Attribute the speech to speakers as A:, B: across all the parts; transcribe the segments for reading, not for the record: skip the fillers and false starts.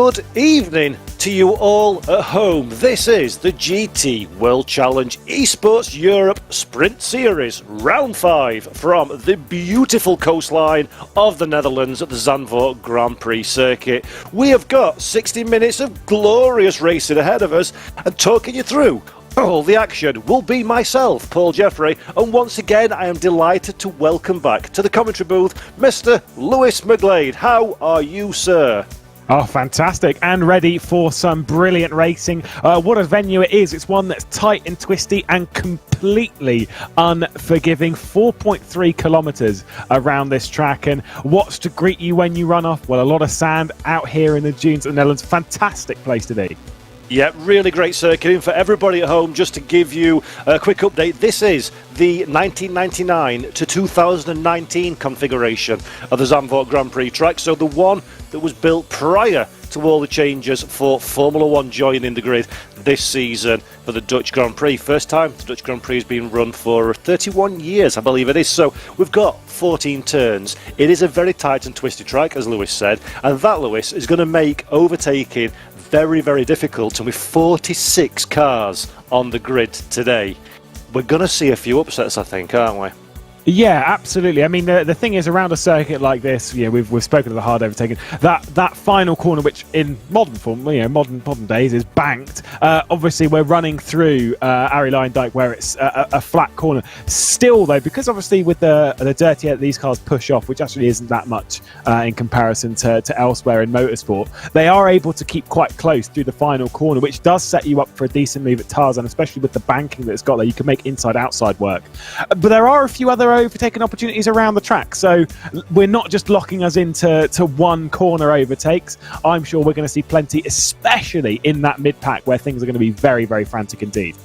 A: Good evening to you all at home. This is the GT World Challenge Esports Europe Sprint Series, Round 5 from the beautiful coastline of the Netherlands at the Zandvoort Grand Prix circuit. We have got 60 minutes of glorious racing ahead of us, and talking you through all the action will be myself, Paul Jeffrey, and once again I am delighted to welcome back to the commentary booth Mr. Lewis McGlade. How are you, sir?
B: Oh, fantastic, and ready for some brilliant racing. What a venue it is. It's one that's tight and twisty and completely unforgiving. 4.3 kilometres around this track, and what's to greet you when you run off? Well, a lot of sand out here in the dunes of the Netherlands. Fantastic place to be.
A: Yeah, really great circuit. And for everybody at home, just to give you a quick update, this is the 1999 to 2019 configuration of the Zandvoort Grand Prix track. So the one that was built prior to all the changes for Formula 1 joining the grid this season for the Dutch Grand Prix. First time the Dutch Grand Prix has been run for 31 years, I believe it is. So we've got 14 turns. It is a very tight and twisty track, as Lewis said, and that, Lewis, is going to make overtaking very, very difficult. And with 46 cars on the grid today, we're going to see a few upsets, I think, aren't we?
B: Yeah, absolutely. I mean, the thing is, around a circuit like this, we've spoken of the hard overtaking. That final corner, which in modern form, modern days, is banked. Obviously, we're running through Arie Luijendijk, where it's a flat corner. Still, though, because obviously with the dirty air that these cars push off, which actually isn't that much in comparison to elsewhere in motorsport, they are able to keep quite close through the final corner, which does set you up for a decent move at Tarzan, especially with the banking that it's got there. You can make inside-outside work. But there are a few other overtaking opportunities around the track, so we're not just locking us into one corner overtakes. I'm sure we're going to see plenty, especially in that mid-pack where things are going to be very, very frantic indeed.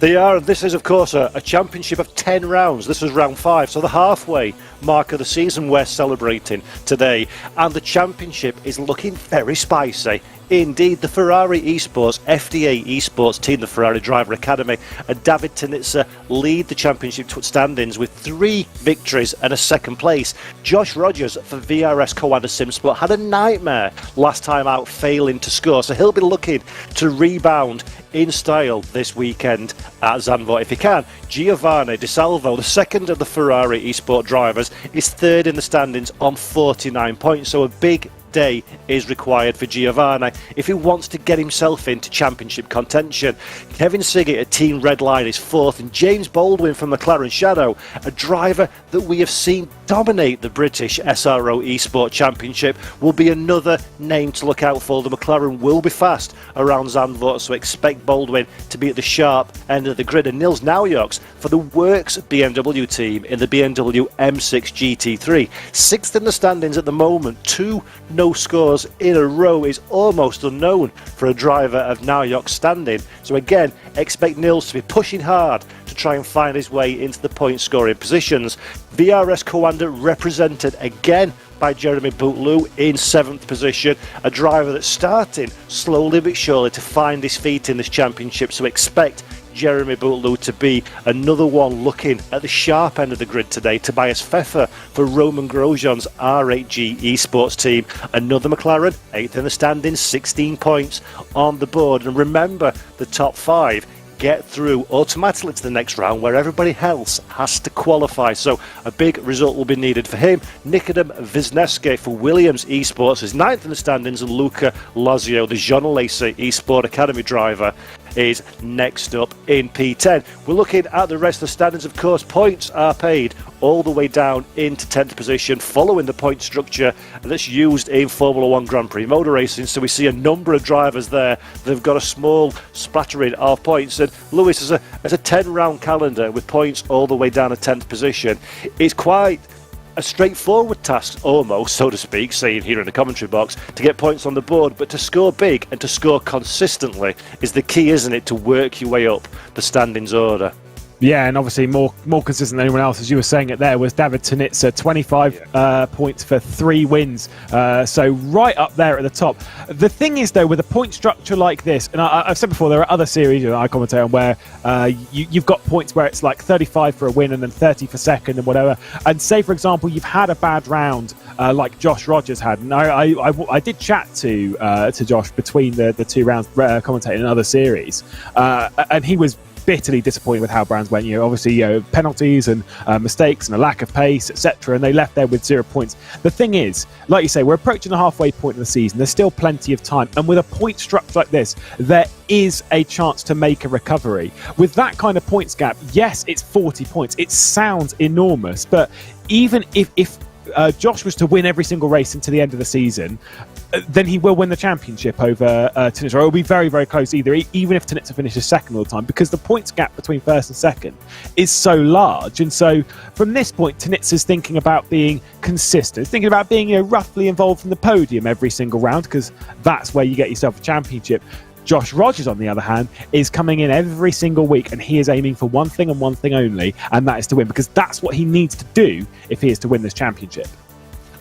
A: They are. This is, of course, a championship of 10 rounds. This was round 5, so the halfway mark of the season we're celebrating today. And the championship is looking very spicy. Indeed, the Ferrari Esports, FDA Esports team, the Ferrari Driver Academy, and David Tinitzer lead the championship standings with 3 victories and a second place. Josh Rogers for VRS Coanda Simsport had a nightmare last time out, failing to score, so he'll be looking to rebound in style this weekend at Zandvoort if he can. Giovanni Di Salvo, the second of the Ferrari Esport drivers, is third in the standings on 49 points, so a big day is required for Giovanni if he wants to get himself into championship contention. Kevin Siggett at Team Red Line is fourth, and James Baldwin from McLaren Shadow, a driver that we have seen dominate the British SRO Esport Championship, will be another name to look out for. The McLaren will be fast around Zandvoort, so expect Baldwin to be at the sharp end of the grid. And Nils Naujoks for the Works BMW team in the BMW M6 GT3, sixth in the standings at the moment. 2 no scores in a row is almost unknown for a driver of Naujoks' standing. So again, expect Nils to be pushing hard to try and find his way into the point scoring positions. VRS Coanda represented again by Jeremy Bouteloup in 7th position, a driver that's starting slowly but surely to find his feet in this championship, so expect Jeremy Bouteloup to be another one looking at the sharp end of the grid today. Tobias Pfeffer for Roman Grosjean's R8G Esports team, another McLaren, 8th in the standings, 16 points on the board. And remember, the top 5 get through automatically to the next round, where everybody else has to qualify. So a big result will be needed for him. Nikodem Wisniewski for Williams Esports is 9th in the standings, and Luca Lazio, the Jean Alesi Esport Academy driver, is next up in P10. We're looking at the rest of the standings. Of course, points are paid all the way down into 10th position, following the point structure that's used in Formula 1 Grand Prix motor racing. So we see a number of drivers there that have got a small splattering of points. And Lewis, as a 10-round calendar with points all the way down to 10th position, it's quite a straightforward task, almost, so to speak, saying here in the commentary box, to get points on the board, but to score big and to score consistently is the key, isn't it, to work your way up the standings order?
B: Yeah, and obviously more consistent than anyone else, as you were saying it there, was David Tunitsa, 25 points for 3 wins. So right up there at the top. The thing is, though, with a point structure like this, and I've said before, there are other series I commentate on where you've got points where it's like 35 for a win and then 30 for second and whatever. And say, for example, you've had a bad round like Josh Rogers had. And I did chat to Josh between the 2 rounds, commentating in other series, and he was bitterly disappointed with how Brands went. Obviously, penalties and mistakes and a lack of pace, etc. And they left there with 0 points. The thing is, like you say, we're approaching the halfway point of the season. There's still plenty of time. And with a point structure like this, there is a chance to make a recovery. With that kind of points gap, yes, it's 40 points. It sounds enormous. But even if Josh was to win every single race into the end of the season, then he will win the championship over Tunitsa. Or it will be very, very close even if Tunitsa finishes second all the time, because the points gap between first and second is so large. And so from this point, Tunitsa's thinking about being consistent, thinking about being roughly involved in the podium every single round, because that's where you get yourself a championship. Josh Rogers, on the other hand, is coming in every single week, and he is aiming for one thing and one thing only, and that is to win, because that's what he needs to do if he is to win this championship.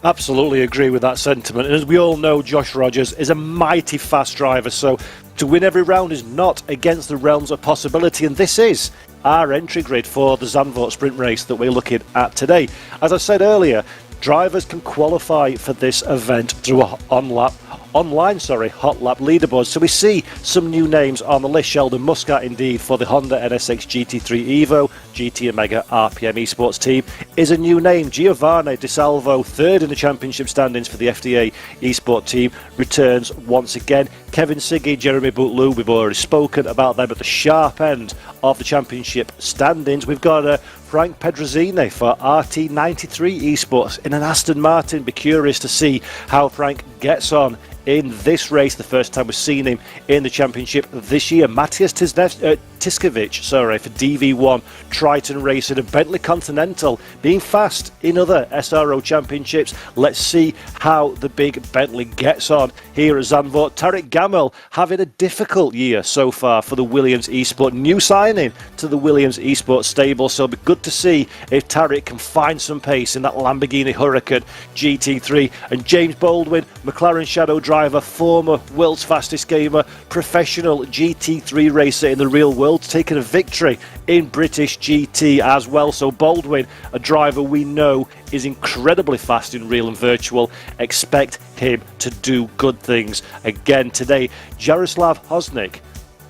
A: Absolutely agree with that sentiment. And as we all know, Josh Rogers is a mighty fast driver, so to win every round is not against the realms of possibility. And this is our entry grid for the Zandvoort sprint race that we're looking at today. As I said earlier, drivers can qualify for this event through a online hot lap leaderboard. So we see some new names on the list. Sheldon Muscat, indeed, for the Honda NSX GT3 Evo, GT Omega RPM Esports team, is a new name. Giovanni Di Salvo, third in the championship standings for the FDA Esports team, returns once again. Kevin Siggy, Jeremy Boutlou, we've already spoken about them at the sharp end of the championship standings. We've got Frank Pedrozzini for RT93 Esports in an Aston Martin. Be curious to see how Frank gets on in this race, the first time we've seen him in the championship this year. Matthias Tiskovic, for DV1 Triton Racing, and Bentley Continental being fast in other SRO championships. Let's see how the big Bentley gets on here at Zandvoort. Tarek Gamel having a difficult year so far for the Williams Esports, new signing to the Williams Esports stable, so it'll be good to see if Tarek can find some pace in that Lamborghini Huracan GT3. And James Baldwin, McLaren Shadow driver, former world's fastest gamer, professional GT3 racer in the real world, taking a victory in British GT as well. So Baldwin, a driver we know is incredibly fast in real and virtual. Expect him to do good things again today. Jaroslav Hosnik,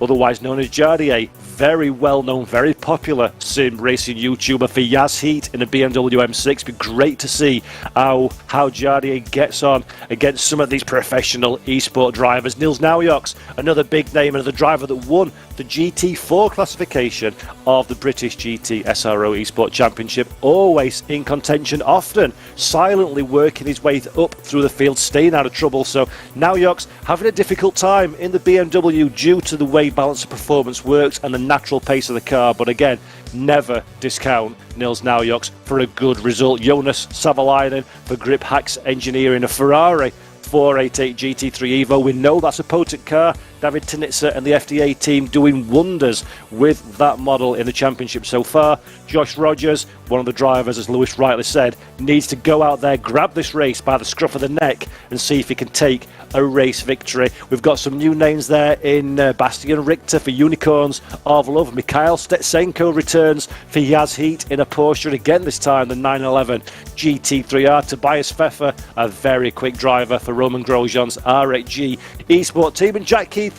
A: otherwise known as Jardier, very well known, very popular sim racing YouTuber for Yaz Heat in the BMW M6. Be great to see how Jardier gets on against some of these professional esport drivers. Nils Naujoks, another big name, another driver that won the GT4 classification of the British GT SRO Esport Championship, always in contention, often silently working his way up through the field, staying out of trouble. So Naujoks having a difficult time in the BMW due to the way balance of performance works and the natural pace of the car, but again, never discount Nils Naujoks for a good result. Jonas Savalainen for Grip Hacks Engineering, a Ferrari 488 GT3 Evo. We know that's a potent car. David Tunitsa and the FDA team doing wonders with that model in the championship so far. Josh Rogers, one of the drivers, as Lewis rightly said, needs to go out there, grab this race by the scruff of the neck and see if he can take a race victory. We've got some new names there in Bastian Richter for Unicorns of Love. Mikhail Stetsenko returns for Yaz Heat in a Porsche, again this time the 911 GT3R. Tobias Pfeffer, a very quick driver for Roman Grosjean's R8G Esport team. And Jack Keithley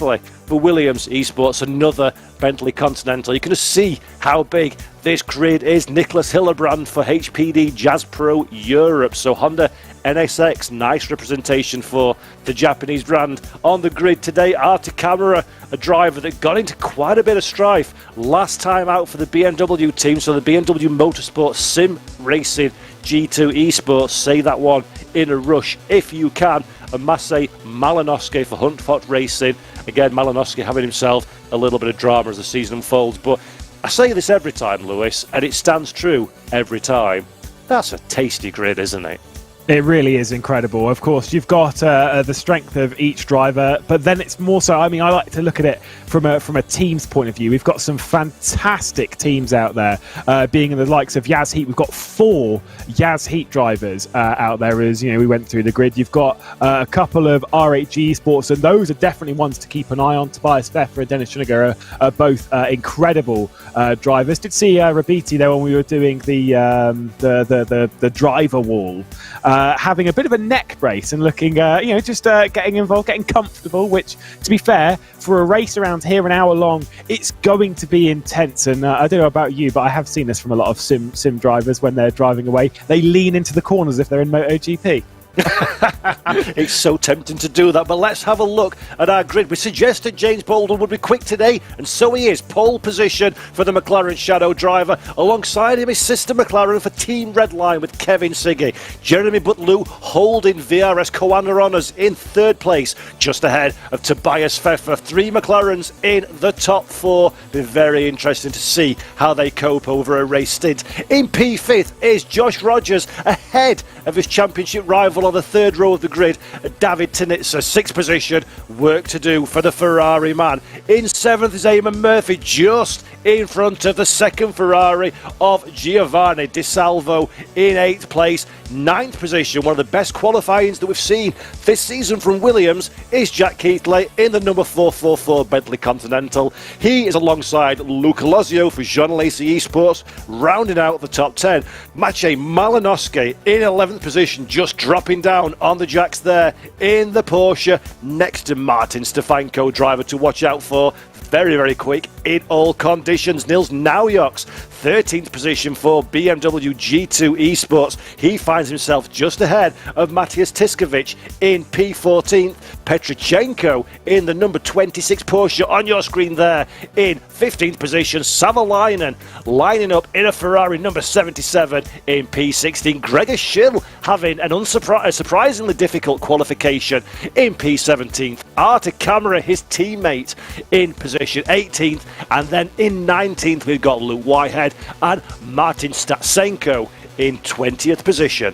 A: for Williams Esports, another Bentley Continental. You can just see how big this grid is. Nicholas Hillebrand for HPD Jazz Pro Europe. So Honda NSX, nice representation for the Japanese brand on the grid today. Arta Kamara, a driver that got into quite a bit of strife last time out for the BMW team. So the BMW Motorsport Sim Racing G2 Esports, say that one in a rush if you can. And Maciej Malinowski for Huntford Racing. Again, Malinowski having himself a little bit of drama as the season unfolds. But I say this every time, Lewis, and it stands true every time. That's a tasty grid, isn't it?
B: It really is incredible. Of course, you've got the strength of each driver, but then it's more so, I mean, I like to look at it from a team's point of view. We've got some fantastic teams out there, being in the likes of Yaz Heat. We've got 4 Yaz Heat drivers out there as, we went through the grid. You've got a couple of RH Esports, and those are definitely ones to keep an eye on. Tobias Pfeffer and Dennis Schuniger are both incredible drivers. Did see Rabiti there when we were doing the driver wall. Having a bit of a neck brace and looking, just getting involved, getting comfortable, which, to be fair, for a race around here an hour long, it's going to be intense. And I don't know about you, but I have seen this from a lot of sim drivers when they're driving away. They lean into the corners if they're in MotoGP.
A: It's so tempting to do that, but let's have a look at our grid. We suggested James Bolden would be quick today, and so he is. Pole position for the McLaren Shadow driver. Alongside him is sister McLaren for Team Redline with Kevin Siggy. Jeremy Butlew holding VRS Co-Anda Honours in 3rd place, just ahead of Tobias Pfeffer. 3 McLarens in the top 4. Be very interesting to see how they cope over a race stint. In P5th is Josh Rogers, ahead of his championship rival on the 3rd row of the grid, David Tinitza. 6th position, work to do for the Ferrari man. In 7th is Eamon Murphy, just in front of the 2nd Ferrari of Giovanni Di Salvo. In 8th place, 9th position, one of the best qualifyings that we've seen this season from Williams, is Jack Keithley in the number 444 Bentley Continental. He is alongside Luca Lozio for Jean Lacey Esports, rounding out the top 10. Maciej Malinowski in 11th position, just dropping down on the jacks there in the Porsche, next to Martin Stefanko, driver to watch out for. Very, very quick in all conditions. Nils Naujoks, 13th position for BMW G2 Esports. He finds himself just ahead of Matthias Tiskovic in P14th. Petrichenko in the number 26 Porsche on your screen there in 15th position. Savalainen lining up in a Ferrari number 77 in P16. Gregor Schill having an surprisingly difficult qualification in P17th. Artur Camara, his teammate, in position 18th, and then in 19th we've got Luke Whitehead and Martin Statsenko in 20th position.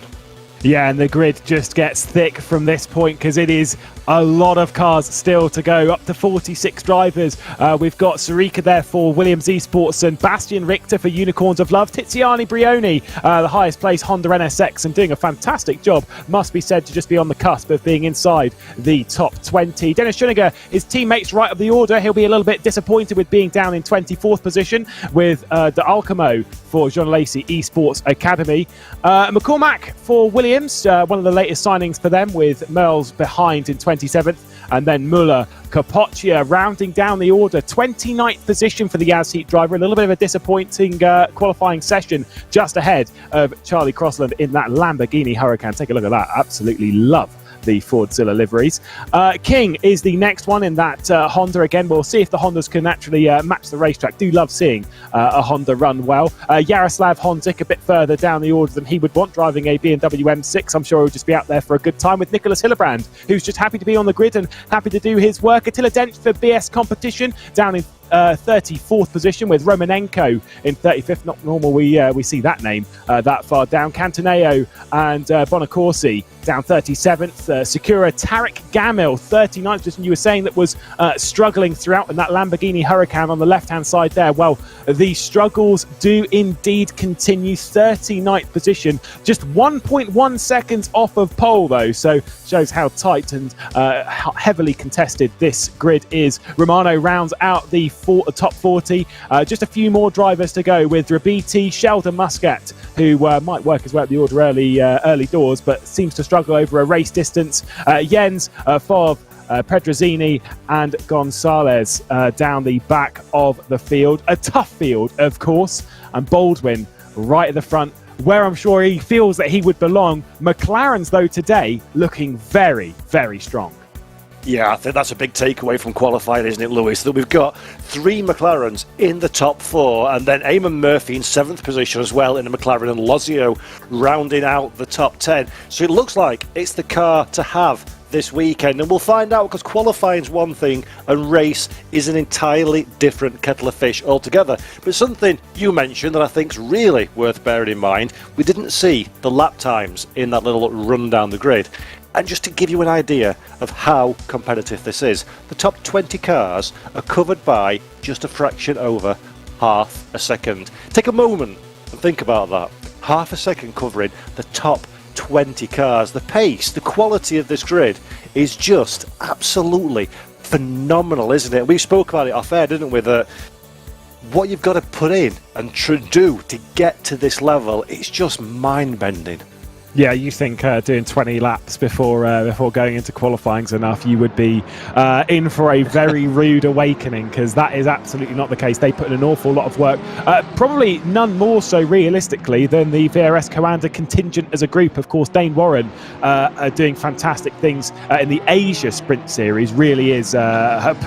B: Yeah, and the grid just gets thick from this point because it is a lot of cars still to go, up to 46 drivers. We've got Sarika there for Williams Esports and Bastian Richter for Unicorns of Love. Tiziani Brioni, the highest place Honda NSX, and doing a fantastic job, must be said to just be on the cusp of being inside the top 20. Dennis Schuniger, his teammates right of the order. He'll be a little bit disappointed with being down in 24th position with De Alcamo for Jean Lacey Esports Academy. McCormack for Williams, one of the latest signings for them, with Merles behind in 27th, and then Muller, Capoccia rounding down the order, 29th position for the Yaz Heat driver. A little bit of a disappointing qualifying session, just ahead of Charlie Crossland in that Lamborghini Huracan. Take a look at that. Absolutely love the Fordzilla liveries. King is the next one in that Honda. Again, we'll see if the Hondas can actually match the racetrack. Do love seeing a Honda run well. Yaroslav Honzik a bit further down the order than he would want, driving a BMW M6. I'm sure he'll just be out there for a good time with Nicholas Hillebrand, who's just happy to be on the grid and happy to do his work. Attila Dench for BS Competition down in 34th position, with Romanenko in 35th. Not normal we see that name that far down. Cantoneo and Bonacorsi down 37th. Secura Tarek Gamil, 39th position. You were saying that was struggling throughout in that Lamborghini Huracan on the left-hand side there. Well, the struggles do indeed continue. 39th position, just 1.1 seconds off of pole though, so shows how tight and how heavily contested this grid is. Romano rounds out the top 40. Just a few more drivers to go, with Rabiti, Sheldon Muscat, who might work his way up the order early doors, but seems to struggle over a race distance. Jens, Fov, Pedrozzini and Gonzalez down the back of the field. A tough field, of course, and Baldwin right at the front, where I'm sure he feels that he would belong. McLaren's, though, today looking very, very strong.
A: Yeah, I think that's a big takeaway from qualifying, isn't it, Lewis? That we've got 3 McLarens in the top 4, and then Eamon Murphy in 7th position as well in a McLaren, and Lozio rounding out the top 10. So it looks like it's the car to have this weekend, and we'll find out, because qualifying's one thing and race is an entirely different kettle of fish altogether. But something you mentioned that I think's really worth bearing in mind, we didn't see the lap times in that little run down the grid. And just to give you an idea of how competitive this is, the top 20 cars are covered by just a fraction over half a second. Take a moment and think about that. Half a second covering the top 20 cars. The pace, the quality of this grid is just absolutely phenomenal, isn't it? We spoke about it off air, didn't we? That what you've got to put in and do to get to this level, it's just mind-bending.
B: Yeah, you think doing 20 laps before going into qualifying's enough? You would be in for a very rude awakening, because that is absolutely not the case. They put in an awful lot of work, probably none more so realistically than the VRS Coanda contingent as a group. Of course, Dane Warren are doing fantastic things in the Asia Sprint Series. Really is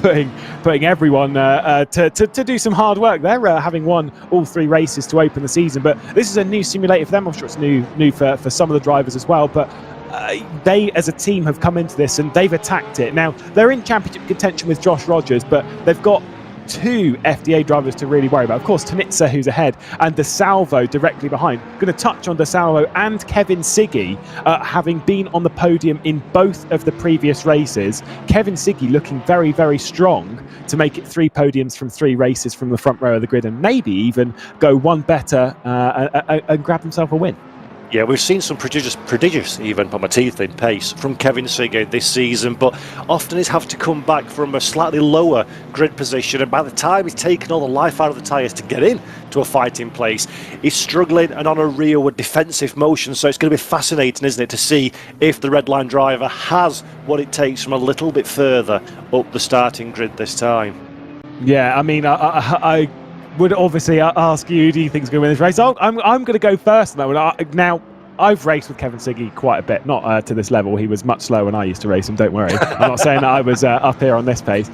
B: putting everyone to do some hard work. They're having won all 3 races to open the season, but this is a new simulator for them. I'm sure it's new for some of the drivers as well, but they as a team have come into this and they've attacked it. Now they're in championship contention with Josh Rogers, but they've got 2 FDA drivers to really worry about. Of course, Tanitsa, who's ahead, and DeSalvo directly behind. Going to touch on DeSalvo and Kevin Siggy, having been on the podium in both of the previous races. Kevin Siggy looking very, very strong to make it 3 podiums from 3 races from the front row of the grid, and maybe even go one better and grab himself a win.
A: Yeah, we've seen some prodigious even, put my teeth in, pace from Kevin Siggy this season, but often he's have to come back from a slightly lower grid position, and by the time he's taken all the life out of the tyres to get in to a fighting place, he's struggling and on a rearward defensive motion. So it's going to be fascinating, isn't it, to see if the red line driver has what it takes from a little bit further up the starting grid this time.
B: Yeah, I mean, I would obviously ask you, do you think he's going to win this race? I'm going to go first on that one. Now, I've raced with Kevin Siggy quite a bit, not to this level. He was much slower when I used to race him, don't worry. I'm not saying that I was up here on this pace.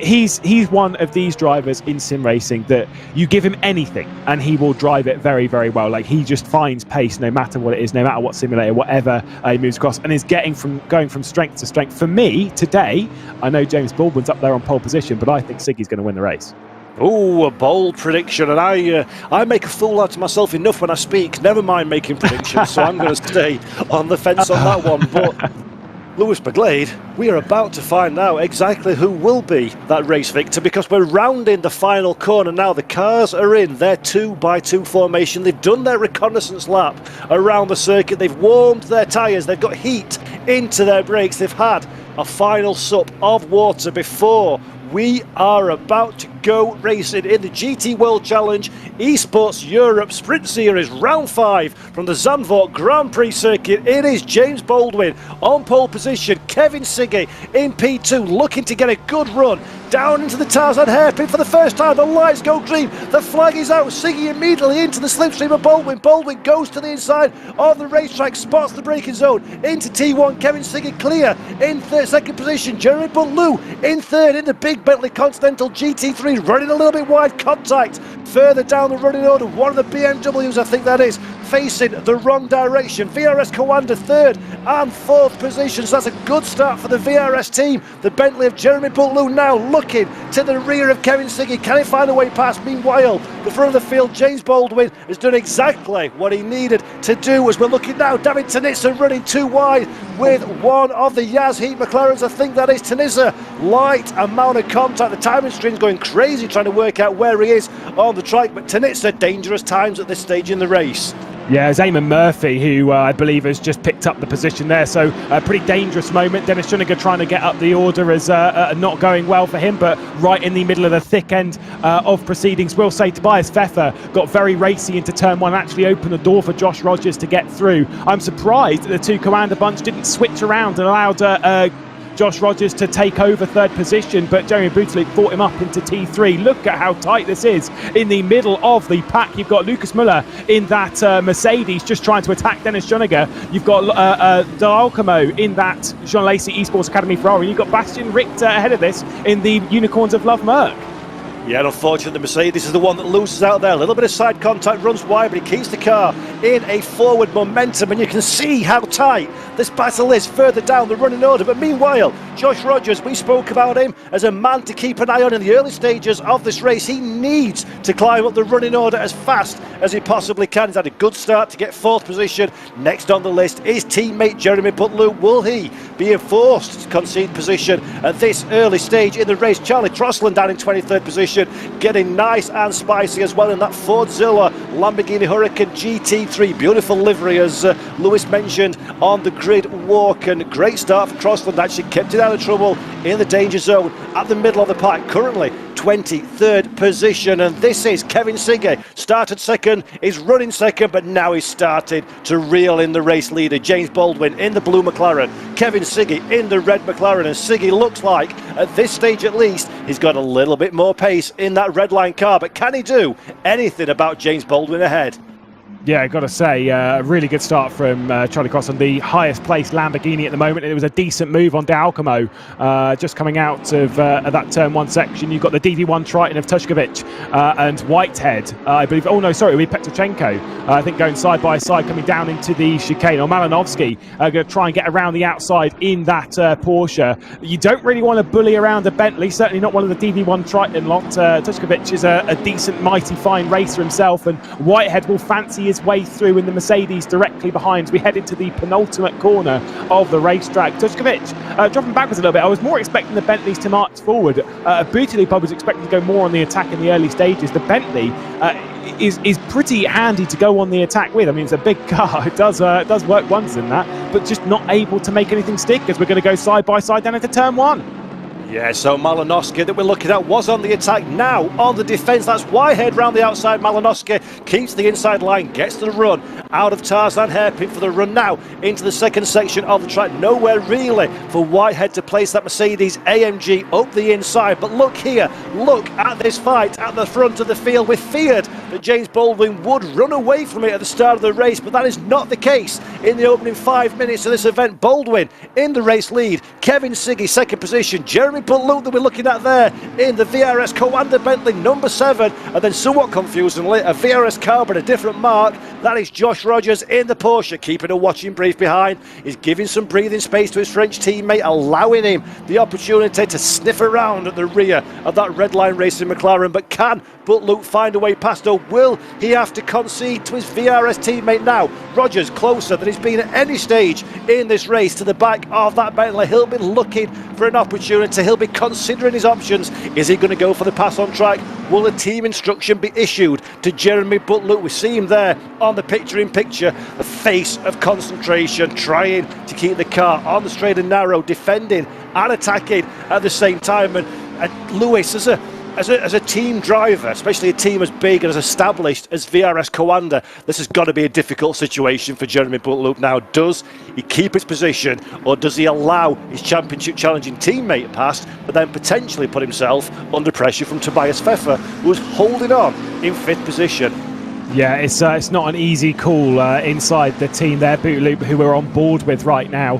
B: He's one of these drivers in sim racing that you give him anything and he will drive it very, very well. Like, he just finds pace no matter what it is, no matter what simulator, whatever he moves across, and is going from strength to strength. For me, today, I know James Baldwin's up there on pole position, but I think Siggy's going to win the race.
A: Oh, a bold prediction, and I make a fool out of myself enough when I speak, never mind making predictions, so I'm going to stay on the fence on that one. But Lewis McGlade, we are about to find out exactly who will be that race victor, because we're rounding the final corner now. The cars are in their 2x2 formation. They've done their reconnaissance lap around the circuit. They've warmed their tyres. They've got heat into their brakes. They've had a final sup of water before we are about to go racing in the GT World Challenge Esports Europe Sprint Series Round 5 from the Zandvoort Grand Prix circuit. It is James Baldwin on pole position, Kevin Siggy in P2 looking to get a good run down into the Tarzan hairpin for the first time. The lights go green, the flag is out, Siggy immediately into the slipstream of Baldwin. Baldwin goes to the inside of the racetrack, spots the braking zone into T1. Kevin Siggy clear in second position. Jeremy Butlew in third in the big Bentley Continental GT3, running a little bit wide. Contact further down the running order, one of the BMWs I think that is, facing the wrong direction. VRS Coanda third and fourth positions. That's a good start for the VRS team. The Bentley of Jeremy Butlew now looking to the rear of Kevin Siggy. Can he find a way past? Meanwhile, the front of the field, James Baldwin has done exactly what he needed to do. As we're looking now, David Tanitsa running too wide with one of the Yaz Heat McLarens. I think that is Tanitsa. Light amount of contact. The timing string's going crazy trying to work out where he is on the track, but Tanitsa dangerous times at this stage in the race.
B: Yeah, it's Eamon Murphy who I believe has just picked up the position there, so a pretty dangerous moment. Dennis Schuniger trying to get up the order is not going well for him, but right in the middle of the thick end of proceedings. We'll say Tobias Pfeffer got very racy into turn 1, actually opened the door for Josh Rogers to get through. I'm surprised that the 2 Coanda bunch didn't switch around and allowed Josh Rogers to take over third position, but Jeremy Butlew fought him up into T3. Look at how tight this is in the middle of the pack. You've got Lucas Muller in that Mercedes just trying to attack Dennis Schuniger. You've got D'Alcamo in that Jean Lacey Esports Academy Ferrari. You've got Bastian Richter ahead of this in the Unicorns of Love Merc.
A: Yeah, and unfortunately, the Mercedes is the one that loses out there. A little bit of side contact, runs wide, but he keeps the car in a forward momentum, and you can see how tight this battle is further down the running order. But meanwhile, Josh Rogers, we spoke about him as a man to keep an eye on in the early stages of this race. He needs to climb up the running order as fast as he possibly can. He's had a good start to get 4th position. Next on the list is teammate Jeremy Butler. Will he be forced to concede position at this early stage in the race? Charlie Trosland down in 23rd position, getting nice and spicy as well in that Fordzilla Lamborghini Huracan GT3. Beautiful livery, as Lewis mentioned on the grid walk, and great start for Trosland. Actually kept it out of trouble in the danger zone at the middle of the pack. Currently 23rd position, and this is Kevin Sigge. Started second, is running second, but now he's started to reel in the race leader. James Baldwin in the blue McLaren, Kevin Sigge in the red McLaren, and Sigge looks like, at this stage at least, he's got a little bit more pace in that red line car, but can he do anything about James Baldwin ahead?
B: Yeah, I've got to say, a really good start from Charlie Cross on the highest placed Lamborghini at the moment. It was a decent move on De Alcamo, just coming out of that turn 1 section. You've got the DD1 Triton of Tushkovic and Whitehead, I believe. Oh no, sorry, it'll be Petrochenko, I think, going side by side, coming down into the chicane. Or Malinovsky going to try and get around the outside in that Porsche. You don't really want to bully around a Bentley, certainly not one of the DD1 Triton lot. Tushkovic is a decent, mighty, fine racer himself, and Whitehead will fancy his way through in the Mercedes directly behind. We head into the penultimate corner of the racetrack. Tushkovic dropping backwards a little bit. I was more expecting the Bentleys to march forward. Bootyloop, I was expecting to go more on the attack in the early stages. The Bentley is pretty handy to go on the attack with. I mean, it's a big car. It does work wonders in that, but just not able to make anything stick, as we're going to go side by side down into turn 1.
A: Yeah, so Malinowski that we're looking at was on the attack, now on the defence. That's Whitehead round the outside. Malinowski keeps the inside line, gets the run out of Tarzan Hairpin for the run now into the second section of the track. Nowhere really for Whitehead to place that Mercedes AMG up the inside. But look here, look at this fight at the front of the field. We feared that James Baldwin would run away from it at the start of the race, but that is not the case in the opening 5 minutes of this event. Baldwin in the race lead, Kevin Sigge second position, Jeremy Butler that we're looking at there in the VRS Coanda Bentley number 7, and then somewhat confusingly a VRS car but a different mark. That is Josh Rogers in the Porsche, keeping a watching brief behind. He's giving some breathing space to his French teammate, allowing him the opportunity to sniff around at the rear of that red line racing McLaren. But can Butler find a way past, or will he have to concede to his VRS teammate now? Rogers closer than he's been at any stage in this race to the back of that Bentley. He'll be looking for an opportunity. He'll be considering his options. Is he going to go for the pass on track? Will a team instruction be issued to Jeremy Butler? We see him there on the picture-in-picture, a face of concentration, trying to keep the car on the straight and narrow, defending and attacking at the same time. And Lewis, as a team driver, especially a team as big and as established as VRS Coanda, this has got to be a difficult situation for Jeremy Butler. Now, does he keep his position, or does he allow his championship challenging teammate past, but then potentially put himself under pressure from Tobias Pfeffer, who's holding on in 5th position?
B: Yeah, it's not an easy call inside the team there, Bootyloop, who we're on board with right now.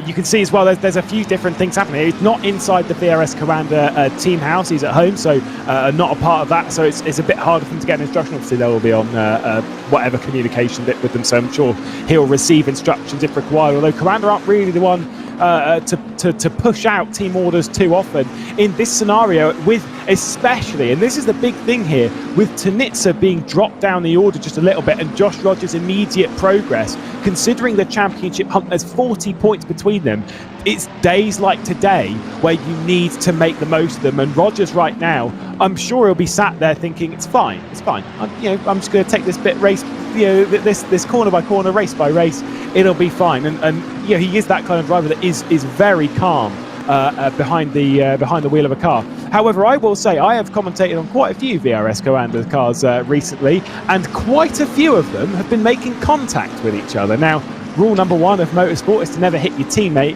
B: You can see as well there's a few different things happening. He's not inside the VRS Coanda team house. He's at home, so not a part of that. So it's a bit harder for him to get an instruction. Obviously, they will be on whatever communication bit with them, so I'm sure he'll receive instructions if required. Although Coanda aren't really the one to push out team orders too often in this scenario, with especially, and this is the big thing here, with Tanitsa being dropped down the order just a little bit and Josh Rogers' immediate progress. Considering the championship hunt, there's 40 points between them. It's days like today where you need to make the most of them, and Rogers right now, I'm sure he'll be sat there thinking it's fine. I'm just going to take this bit race, this corner by corner, race by race. It'll be fine, and he is that kind of driver that is very calm behind the wheel of a car. However, I will say I have commentated on quite a few VRS Coanda cars recently, and quite a few of them have been making contact with each other. Now, rule number 1 of motorsport is to never hit your teammate.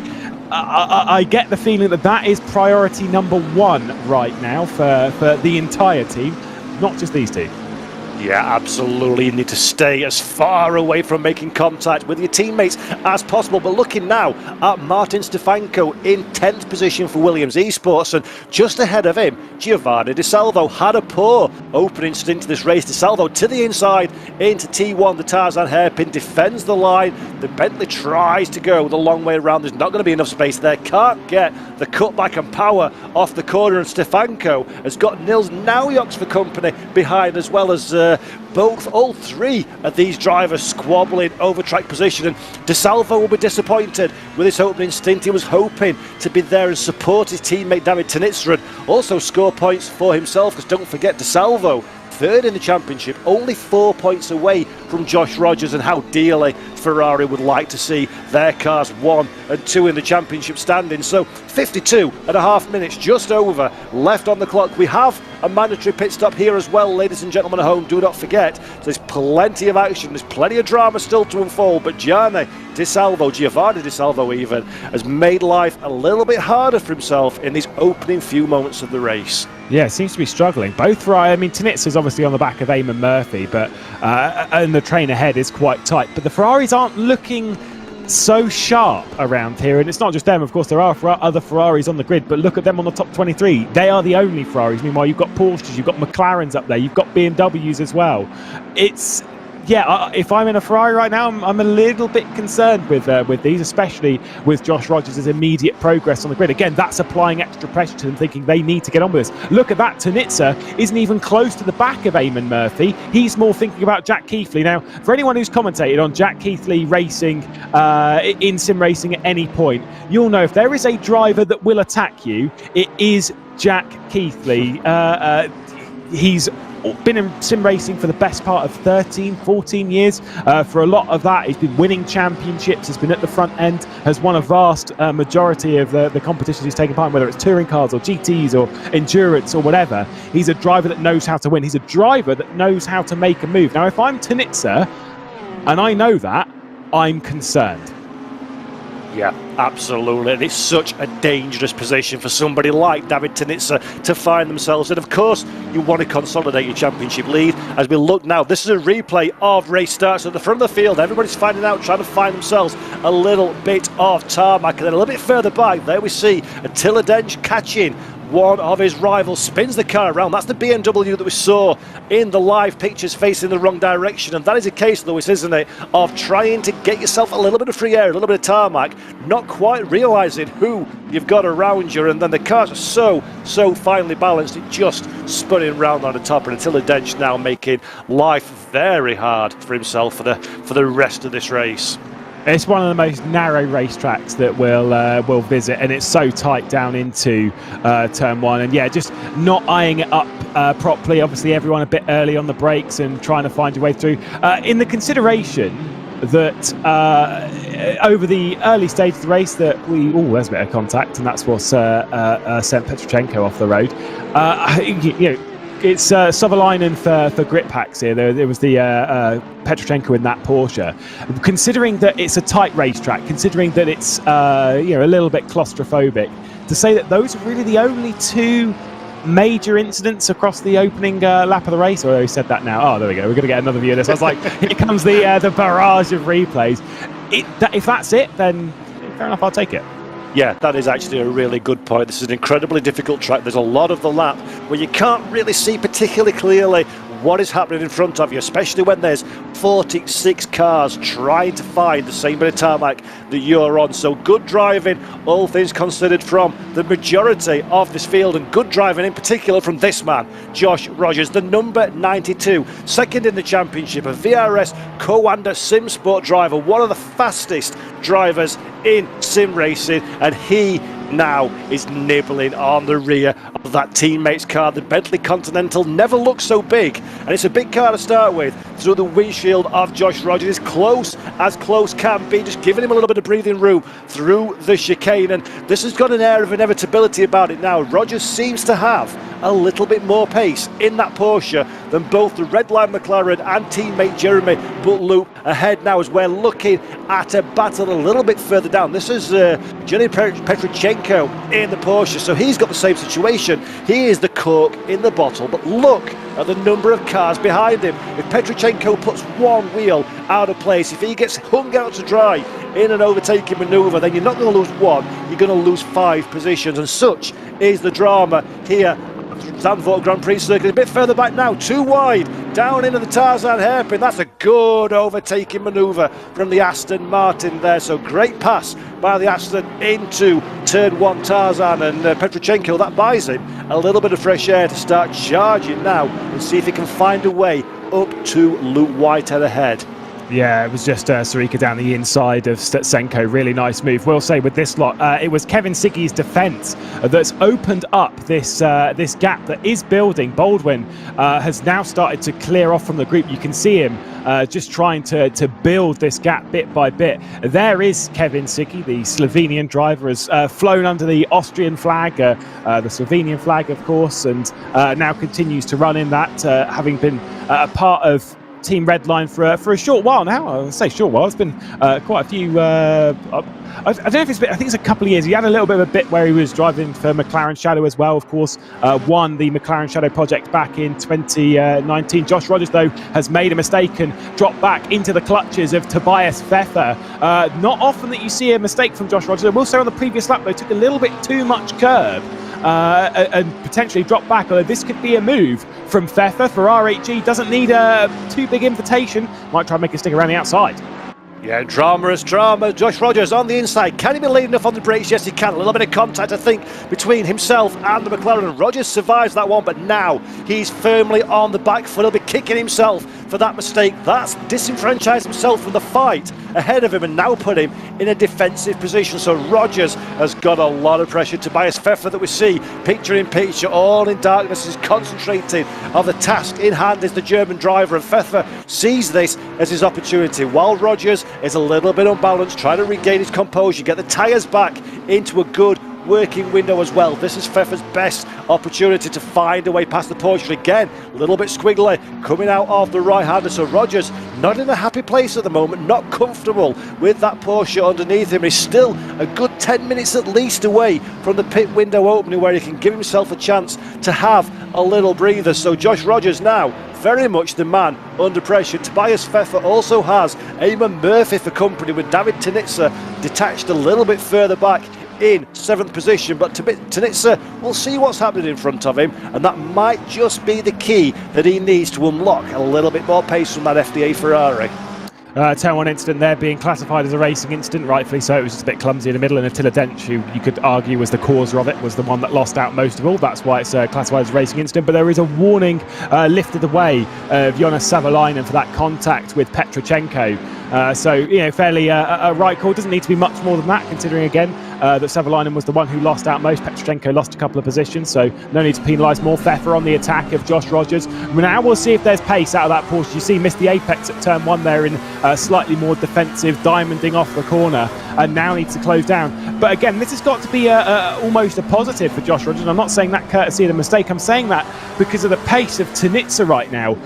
B: I get the feeling that is priority number 1 right now for the entire team, not just these two.
A: Yeah, absolutely. You need to stay as far away from making contact with your teammates as possible. But looking now at Martin Stefanko in 10th position for Williams Esports, and just ahead of him, Giovanni Di Salvo had a poor opening stint to this race. Di Salvo to the inside into T1, the Tarzan hairpin, defends the line. The Bentley tries to go the long way around. There's not going to be enough space there. Can't get the cutback and power off the corner, and Stefanko has got Nils Naujoks for company behind, as well as all three of these drivers squabbling over track position. And De Salvo will be disappointed with his opening stint. He was hoping to be there and support his teammate David Tenitzer and also score points for himself, because don't forget, De Salvo third in the championship, only 4 points away from Josh Rogers, and how dearly Ferrari would like to see their cars 1 and 2 in the championship standings. So 52.5 minutes just over left on the clock. We have a mandatory pit stop here as well, ladies and gentlemen at home. Do not forget, there's plenty of action, there's plenty of drama still to unfold, but Giovanni Di Salvo even, has made life a little bit harder for himself in these opening few moments of the race.
B: Yeah, seems to be struggling. Both Ferrari, I mean, Tenitzer's obviously on the back of Eamon Murphy, but and the train ahead is quite tight. But the Ferraris aren't looking so sharp around here, and it's not just them. Of course, there are other Ferraris on the grid, but look at them on the top 23. They are the only Ferraris. Meanwhile, you've got Porsches, you've got McLarens up there, you've got BMWs as well. It's... yeah, if I'm in a Ferrari right now, I'm a little bit concerned with these, especially with Josh Rogers' immediate progress on the grid. Again, that's applying extra pressure to them, thinking they need to get on with this. Look at that, Tenitzer isn't even close to the back of Eamon Murphy. He's more thinking about Jack Keithley. Now, for anyone who's commentated on Jack Keithley racing in sim racing at any point, you'll know if there is a driver that will attack you, it is Jack Keithley. He's been in sim racing for the best part of 13, 14 years. For a lot of that, he's been winning championships, he's been at the front end, has won a vast majority of the competitions he's taken part in, whether it's touring cars or GTs or endurance or whatever. He's a driver that knows how to win. He's a driver that knows how to make a move. Now, if I'm Tenitzer, and I know that, I'm concerned.
A: Yeah, absolutely. And it's such a dangerous position for somebody like David Tenitzer to find themselves in. Of course, you want to consolidate your championship lead. As we look now, this is a replay of race starts at the front of the field. Everybody's finding out, trying to find themselves a little bit of tarmac. And then a little bit further back, there we see Attila Dench catching one of his rivals, spins the car around. That's the BMW that we saw in the live pictures facing the wrong direction, and that is a case, Lewis, isn't it, of trying to get yourself a little bit of free air, a little bit of tarmac, not quite realising who you've got around you, and then the cars are so finely balanced, it just spinning round on the top, and Attila Dench now making life very hard for himself for the rest of this race.
B: It's one of the most narrow racetracks that we'll visit, and it's so tight down into turn one. And yeah, just not eyeing it up properly. Obviously, everyone a bit early on the brakes and trying to find your way through. In the consideration that over the early stage of the race that there's a bit of contact, and that's what's sent Petrochenko off the road. It's Sutherland for grip packs here. There was the Petrochenko in that Porsche. Considering that it's a tight racetrack, considering that it's a little bit claustrophobic, to say that those are really the only two major incidents across the opening lap of the race. Or I said that now. Oh, there we go. We're going to get another view of this. I was like, here comes the barrage of replays. If that's it, then fair enough, I'll take it.
A: Yeah, that is actually a really good point. This is an incredibly difficult track. There's a lot of the lap where you can't really see particularly clearly what is happening in front of you, especially when there's 46 cars trying to find the same bit of tarmac that you're on. So good driving, all things considered, from the majority of this field, and good driving in particular from this man, Josh Rogers, the number 92, second in the championship, a VRS Co-Wanda Sim Sport driver, one of the fastest drivers in sim racing, and he now is nibbling on the rear of that teammate's car. The Bentley Continental never looked so big, and it's a big car to start with. through the windshield of Josh Rogers. As close can be, just giving him a little bit of breathing room through the chicane. And this has got an air of inevitability about it now. Rogers seems to have a little bit more pace in that Porsche than both the red line McLaren and teammate Jeremy Butloop. Ahead now as we're looking at a battle a little bit further down. This is Johnny Petrochenko in the Porsche, so he's got the same situation. He is the cork in the bottle, but look at the number of cars behind him. If Petrochenko puts one wheel out of place, if he gets hung out to dry in an overtaking manoeuvre, then you're not going to lose one, you're going to lose 5 positions, and such is the drama here. Zandvoort Grand Prix circuit a bit further back now, too wide, down into the Tarzan hairpin. That's a good overtaking manoeuvre from the Aston Martin there, so great pass by the Aston into turn 1 Tarzan, and Petrochenko, that buys him a little bit of fresh air to start charging now and see if he can find a way up to Luke Whitehead ahead.
B: Yeah, it was just Sarika down the inside of Stutsenko. Really nice move. We'll say with this lot, it was Kevin Siggy's defence that's opened up this this gap that is building. Baldwin has now started to clear off from the group. You can see him just trying to build this gap bit by bit. There is Kevin Siggy, the Slovenian driver, has flown under the Austrian flag, the Slovenian flag, of course, and now continues to run in that, having been a part of Team Redline for a short while now. I'll say short while. It's been quite a few. I don't know if it's been, I think it's a couple of years. He had a little bit of a bit where he was driving for McLaren Shadow as well, of course. Won the McLaren Shadow project back in 2019. Josh Rogers, though, has made a mistake and dropped back into the clutches of Tobias Pfeffer. Not often that you see a mistake from Josh Rogers. I will say on the previous lap, though, took a little bit too much curb. And potentially drop back, although this could be a move from Pfeffer for RHG. Doesn't need a too big invitation. Might try and make a stick around the outside.
A: Yeah, drama is drama. Josh Rogers on the inside. Can he be leading enough on the brakes? Yes, he can. A little bit of contact, I think, between himself and the McLaren. Rogers survives that one, but now he's firmly on the back foot. He'll be kicking himself for that mistake. That's disenfranchised himself from the fight ahead of him and now put him in a defensive position. So Rogers has got a lot of pressure. Tobias Pfeffer, that we see picture in picture, all in darkness, is concentrating on the task in hand is the German driver, and Pfeffer sees this as his opportunity, while Rogers is a little bit unbalanced, trying to regain his composure, get the tyres back into a good working window as well. This is Pfeffer's best opportunity to find a way past the Porsche. Again, a little bit squiggly coming out of the right-hander, so Rogers not in a happy place at the moment, not comfortable with that Porsche underneath him. He's still a good 10 minutes at least away from the pit window opening where he can give himself a chance to have a little breather. So Josh Rogers now very much the man under pressure. Tobias Pfeffer also has Eamon Murphy for company, with David Tinitza detached a little bit further back in 7th position, but Tinitza will see what's happening in front of him, and that might just be the key that he needs to unlock a little bit more pace from that FDA Ferrari.
B: Turn 1 incident there being classified as a racing incident, rightfully so. It was just a bit clumsy in the middle, and Attila Dench, who you could argue was the causer of it, was the one that lost out most of all. That's why it's classified as a racing incident. But there is a warning lifted away of Jonas Savalainen for that contact with Petrochenko. So, you know, fairly a right call. Doesn't need to be much more than that, considering again that Savalainen was the one who lost out most. Petrochenko lost a couple of positions, so no need to penalise more. Pfeffer on the attack of Josh Rogers. Now we'll see if there's pace out of that Porsche. You see, missed the apex at turn 1 there in slightly more defensive, diamonding off the corner, and now needs to close down. But again, this has got to be almost a positive for Josh Rogers. I'm not saying that courtesy of the mistake. I'm saying that because of the pace of Tinitza right now.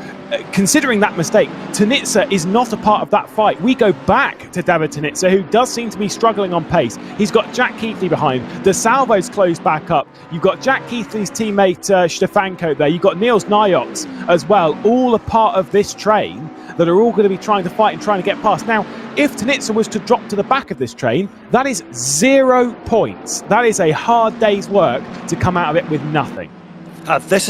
B: Considering that mistake, Tinitza is not a part of that fight. We go back to David Tinitza, who does seem to be struggling on pace. He's got Jack Keithley behind. The Salvo's closed back up. You've got Jack Keithley's teammate Stefanko there. You've got Niels Nyox as well, all a part of this train that are all going to be trying to fight and trying to get past. Now, if Tinitza was to drop to the back of this train, that is 0 points. That is a hard day's work to come out of it with nothing.
A: This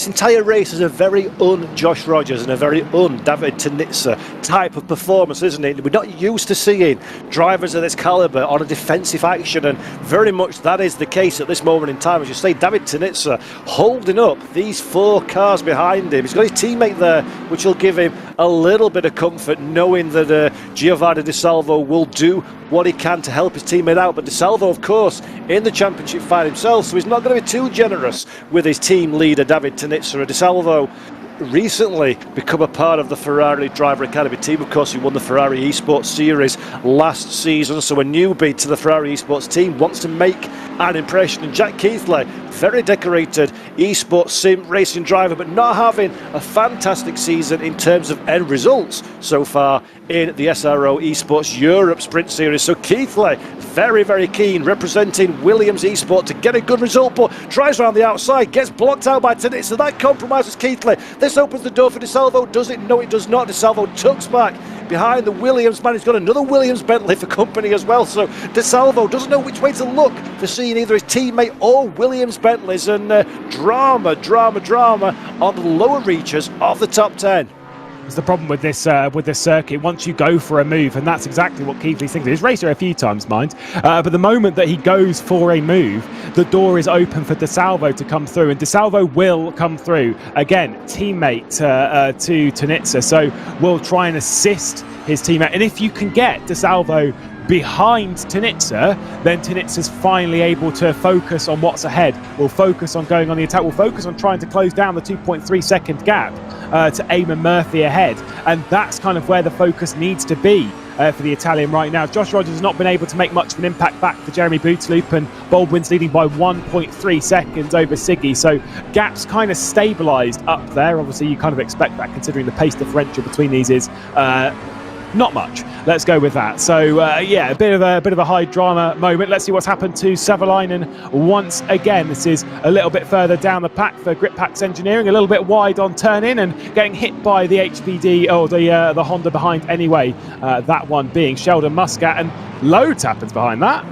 A: entire race is a very un-Josh Rogers and a very un-David Tinitza type of performance, isn't it? We're not used to seeing drivers of this calibre on a defensive action, and very much that is the case at this moment in time. As you say, David Tinitza holding up these 4 cars behind him. He's got his teammate there, which will give him a little bit of comfort, knowing that Giovanni De Salvo will do what he can to help his teammate out. But De Salvo, of course, in the championship fight himself, so he's not going to be too generous with his team leader, David Tinitza. De Salvo recently become a part of the Ferrari Driver Academy team, of course, who won the Ferrari Esports Series last season. So a newbie to the Ferrari Esports team wants to make an impression. And Jack Keithley, very decorated esports sim racing driver, but not having a fantastic season in terms of end results so far in the SRO Esports Europe Sprint Series. So Keithley, very, very keen, representing Williams Esport to get a good result, but tries around the outside, gets blocked out by Tenit, so that compromises Keithley. This opens the door for DeSalvo. Does it? No, it does not. DeSalvo tucks back behind the Williams man. He's got another Williams Bentley for company as well, so DeSalvo doesn't know which way to look for seeing either his teammate or Williams Bentleys, and drama on the lower reaches of the top 10.
B: It's the problem with this circuit. Once you go for a move, and that's exactly what Keithley's thinking. He's raced her a few times, mind, but the moment that he goes for a move, the door is open for DeSalvo to come through, and DeSalvo will come through. Again, teammate to Tanitsa, so will try and assist his teammate. And if you can get DeSalvo behind Tanitsa, then Tanitsa's finally able to focus on what's ahead. We'll focus on going on the attack. We'll focus on trying to close down the 2.3 second gap to Eamon Murphy ahead. And that's kind of where the focus needs to be for the Italian right now. Josh Rogers has not been able to make much of an impact back for Jeremy Bootsloop, and Baldwin's leading by 1.3 seconds over Siggy. So gaps kind of stabilised up there. Obviously, you kind of expect that considering the pace differential between these is not much. Let's go with that. So yeah, a bit of a high drama moment. Let's see what's happened to Savalainen once again. This is a little bit further down the pack for Grip Packs Engineering, a little bit wide on turn in and getting hit by the HPD or the Honda behind anyway. That one being Sheldon Muscat, and loads happens behind that.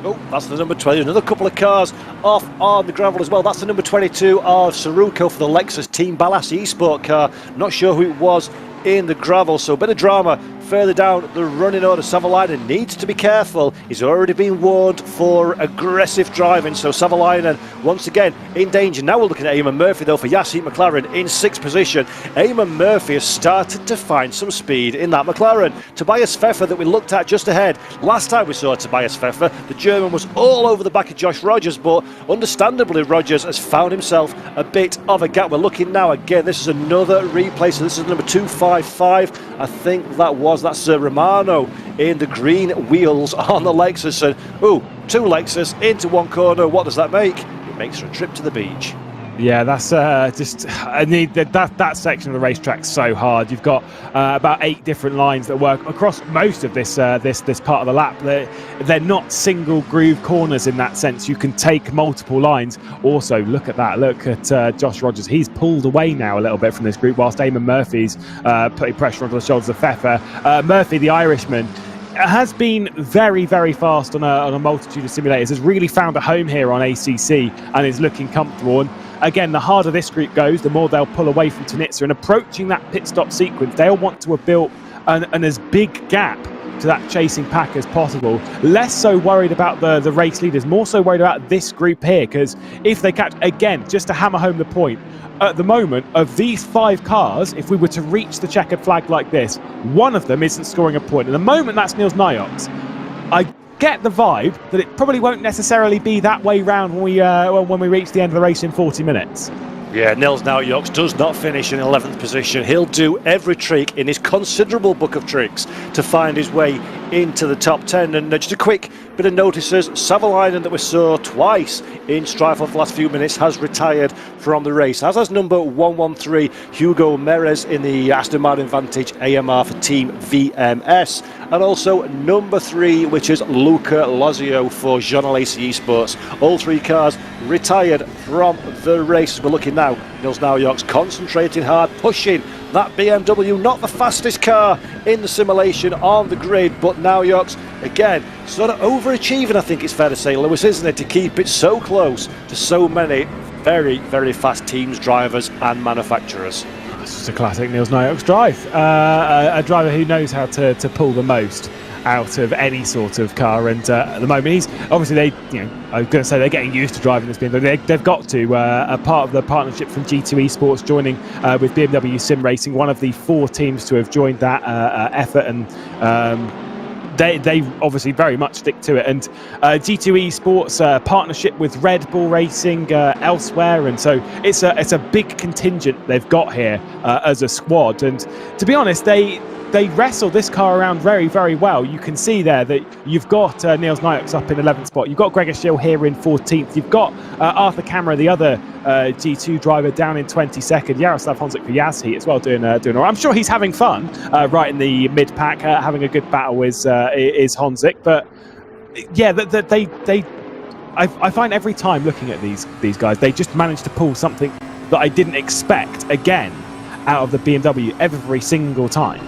A: Oh, that's the number 20. Another couple of cars off on the gravel as well. That's the number 22 of Saruko for the Lexus Team Ballas Esport car. Not sure who it was in the gravel, so a bit of drama further down the running order. Savalainen needs to be careful. He's already been warned for aggressive driving, so Savalainen once again in danger. Now we're looking at Eamon Murphy though for Yassi McLaren in 6th position. Eamon Murphy has started to find some speed in that McLaren. Tobias Pfeffer that we looked at just ahead. Last time we saw Tobias Pfeffer, the German was all over the back of Josh Rogers, but understandably Rogers has found himself a bit of a gap. We're looking now again, this is another replay, so this is number 255. I think that's Romano in the green wheels on the Lexus, and two Lexus into one corner. What does that make? It makes for a trip to the beach.
B: Yeah, that's just that section of the racetrack's so hard. You've got about 8 different lines that work across most of this this part of the lap. They're not single groove corners in that sense. You can take multiple lines. Also, look at that. Look at Josh Rogers. He's pulled away now a little bit from this group, whilst Eamon Murphy's putting pressure onto the shoulders of Pfeffer. Murphy, the Irishman, has been very, very fast on a multitude of simulators. Has really found a home here on ACC and is looking comfortable. And again, the harder this group goes, the more they'll pull away from Tanitsa. And approaching that pit stop sequence, they'll want to have built an as big gap to that chasing pack as possible. Less so worried about the race leaders, more so worried about this group here, because if they catch, again, just to hammer home the point, at the moment, of these 5 cars, if we were to reach the checkered flag like this, one of them isn't scoring a point. At the moment, that's Niels Nyox. I get the vibe that it probably won't necessarily be that way round when we reach the end of the race in 40 minutes.
A: Yeah, Nils Nyox does not finish in 11th position. He'll do every trick in his considerable book of tricks to find his way into the top 10. And just a quick bit of notices, Savalainen that we saw twice in strife for the last few minutes has retired from the race, as has number 113 Hugo Merez in the Aston Martin Vantage AMR for Team VMS, and also number 3, which is Luca Lozio for Jean Alesi Esports. All 3 cars retired from the race. We're looking now, Nils Nyox concentrating hard, pushing that BMW, not the fastest car in the simulation on the grid, but Nyox again sort of overachieving, I think it's fair to say, Lewis, isn't it, to keep it so close to so many very, very fast teams, drivers and manufacturers.
B: It's just a classic Nils Nyox drive. A driver who knows how to pull the most out of any sort of car, and at the moment he's obviously I was going to say they're getting used to driving this BMW. They've got to a part of the partnership from G2 Esports joining with BMW Sim Racing, one of the 4 teams to have joined that effort, and they obviously very much stick to it. And G2 Esports partnership with Red Bull Racing elsewhere, and so it's a big contingent they've got here as a squad. And to be honest, they wrestle this car around very, very well. You can see there that you've got Niels Nyox up in 11th spot. You've got Gregor Schill here in 14th. You've got Arthur Camera, the other G2 driver, down in 22nd. Jaroslav Honzik for Yazheat as well, doing all right. I'm sure he's having fun right in the mid-pack. Having a good battle is Honzik. But yeah, I find every time looking at these guys, they just manage to pull something that I didn't expect again out of the BMW every single time.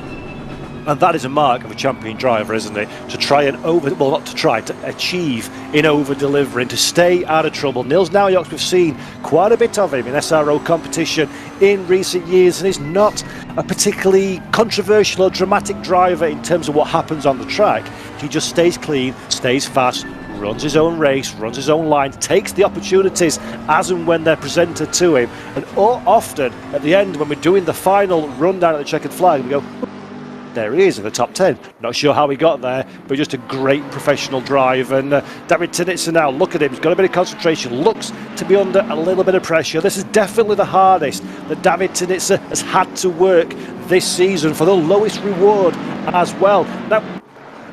A: And that is a mark of a champion driver, isn't it? To try and to achieve in over-delivering, to stay out of trouble. Niels Nyox, we've seen quite a bit of him in SRO competition in recent years, and he's not a particularly controversial or dramatic driver in terms of what happens on the track. He just stays clean, stays fast, runs his own race, runs his own line, takes the opportunities as and when they're presented to him. And often at the end, when we're doing the final rundown at the checkered flag, we go, there he is in the top 10. Not sure how he got there, but just a great professional drive. And David Tinitsa now, look at him, he's got a bit of concentration, looks to be under a little bit of pressure. This is definitely the hardest that David Tinitsa has had to work this season, for the lowest reward as well. Now,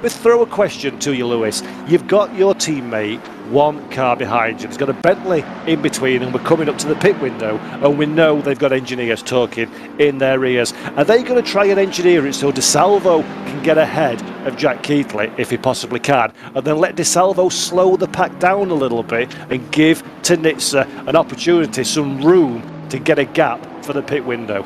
A: let's throw a question to you, Lewis. You've got your teammate one car behind you. He's got a Bentley in between, and we're coming up to the pit window, and we know they've got engineers talking in their ears. Are they going to try and engineer it so DeSalvo can get ahead of Jack Keighley, if he possibly can, and then let DeSalvo slow the pack down a little bit and give Tinitsa an opportunity, some room to get a gap for the pit window?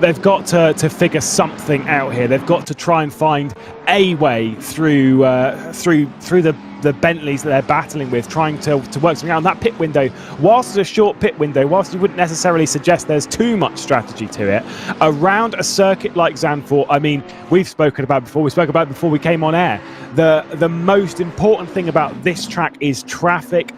B: They've got to figure something out here. They've got to try and find a way through the Bentleys that they're battling with, trying to work something out. And that pit window, whilst it's a short pit window, whilst you wouldn't necessarily suggest there's too much strategy to it, around a circuit like Zandvoort, I mean, we've spoken about before, we spoke about it before we came on air, the most important thing about this track is traffic.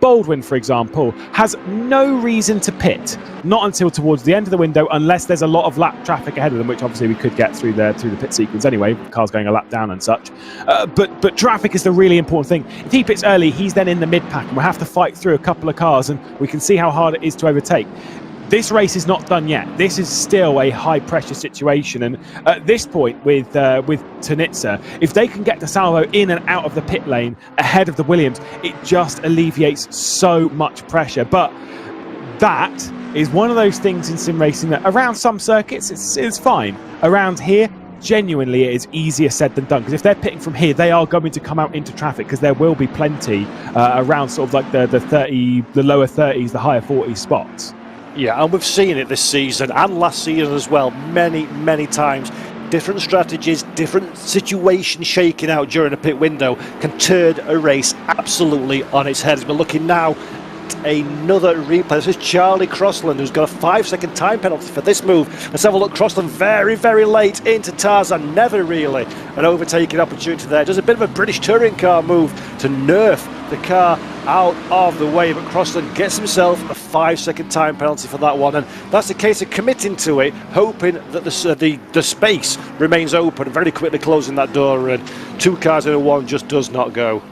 B: Baldwin, for example, has no reason to pit, not until towards the end of the window, unless there's a lot of lap traffic ahead of them, which obviously we could get through the pit sequence anyway, cars going a lap down and such. But traffic is the really important thing. If he pits early, he's then in the mid-pack, and we'll have to fight through a couple of cars, and we can see how hard it is to overtake. This race is not done yet. This is still a high-pressure situation, and at this point with Tinitsa, if they can get DeSalvo in and out of the pit lane ahead of the Williams, it just alleviates so much pressure. But that is one of those things in sim racing that around some circuits it's fine. Around here, genuinely it is easier said than done, because if they're pitting from here, they are going to come out into traffic, because there will be plenty around sort of like the lower 30s, the higher 40s spots.
A: Yeah, and we've seen it this season and last season as well, many times. Different strategies, different situations shaking out during a pit window can turn a race absolutely on its head. We're looking now at another replay. This is Charlie Crossland, who's got a 5-second time penalty for this move. Let's have a look. Crossland very late into Tarzan. Never really an overtaking opportunity there. Does a bit of a British touring car move to nerf the car out of the way, but Crossland gets himself a 5-second time penalty for that one, and that's a case of committing to it, hoping that the space remains open, very quickly closing that door, and two cars in a one just does not go.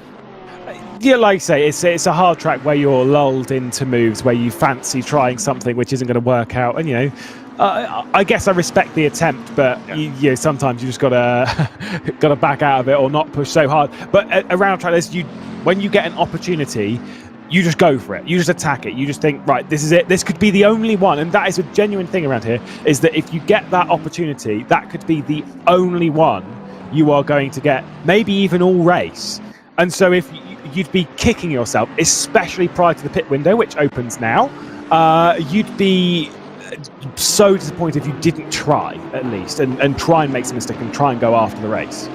B: Yeah, like I say, it's a hard track where you're lulled into moves where you fancy trying something which isn't going to work out, and you know, I guess I respect the attempt, but you sometimes you just gotta back out of it or not push so hard. But around track, when you get an opportunity, you just go for it. You just attack it. You just think, right, this is it. This could be the only one, and that is a genuine thing around here. Is that if you get that opportunity, that could be the only one you are going to get, maybe even all race. And so if you'd be kicking yourself, especially prior to the pit window, which opens now, you'd be so disappointed if you didn't try, at least, and try and make some mistake and try and go after the race.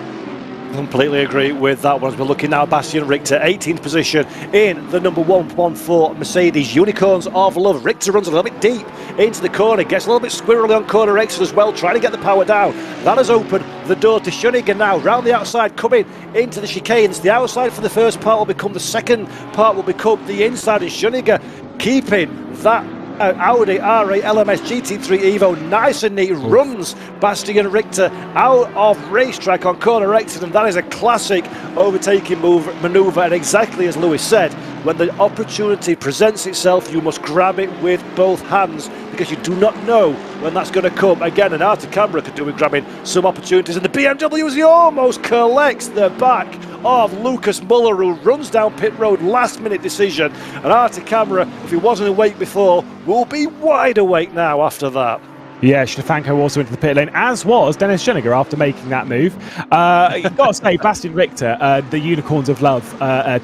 A: Completely agree with that one. As we're looking now, Bastian Richter, 18th position in the number 114 Mercedes Unicorns of Love. Richter runs a little bit deep into the corner, gets a little bit squirrely on corner exit as well, trying to get the power down. That has opened the door to Schuniger now, round the outside, coming into the chicanes. The outside for the first part will become the second part, will become the inside, and Schuniger keeping that Audi R8 LMS GT3 Evo, nice and neat, runs Bastian Richter out of racetrack on corner exit, and that is a classic overtaking manoeuvre, and exactly as Lewis said, when the opportunity presents itself, you must grab it with both hands, because you do not know when that's going to come. Again, an Arte Camera could do with grabbing some opportunities, and the BMW as he almost collects the back of Lucas Muller, who runs down pit road, last minute decision, and Arte Camera, if he wasn't awake before, will be wide awake now after that.
B: Yeah, Stefanko also into the pit lane, as was Dennis Schoeniger after making that move. You've got to say, Bastian Richter, the Unicorns of Love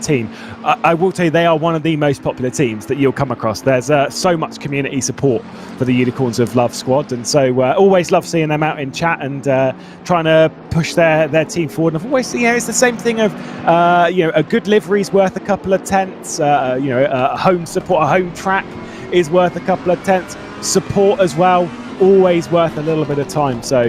B: team, I will tell you, they are one of the most popular teams that you'll come across. There's so much community support for the Unicorns of Love squad, and so always love seeing them out in chat and trying to push their team forward. And I've always, it's the same thing of, a good livery's worth a couple of tenths, a home support, a home track is worth a couple of tenths, support as well, always worth a little bit of time. So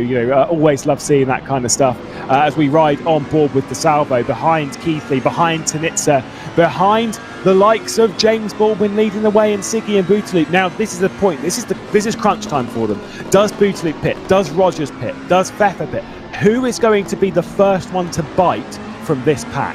B: always love seeing that kind of stuff as we ride on board with DeSalvo behind Keithley, behind Tanitsa, behind the likes of James Baldwin leading the way, and Siggy and Boutaloop. Now this is the point, this is crunch time for them. Does Boutaloop pit? Does Rogers pit? Does Pfeffer pit? Who is going to be the first one to bite from this pack?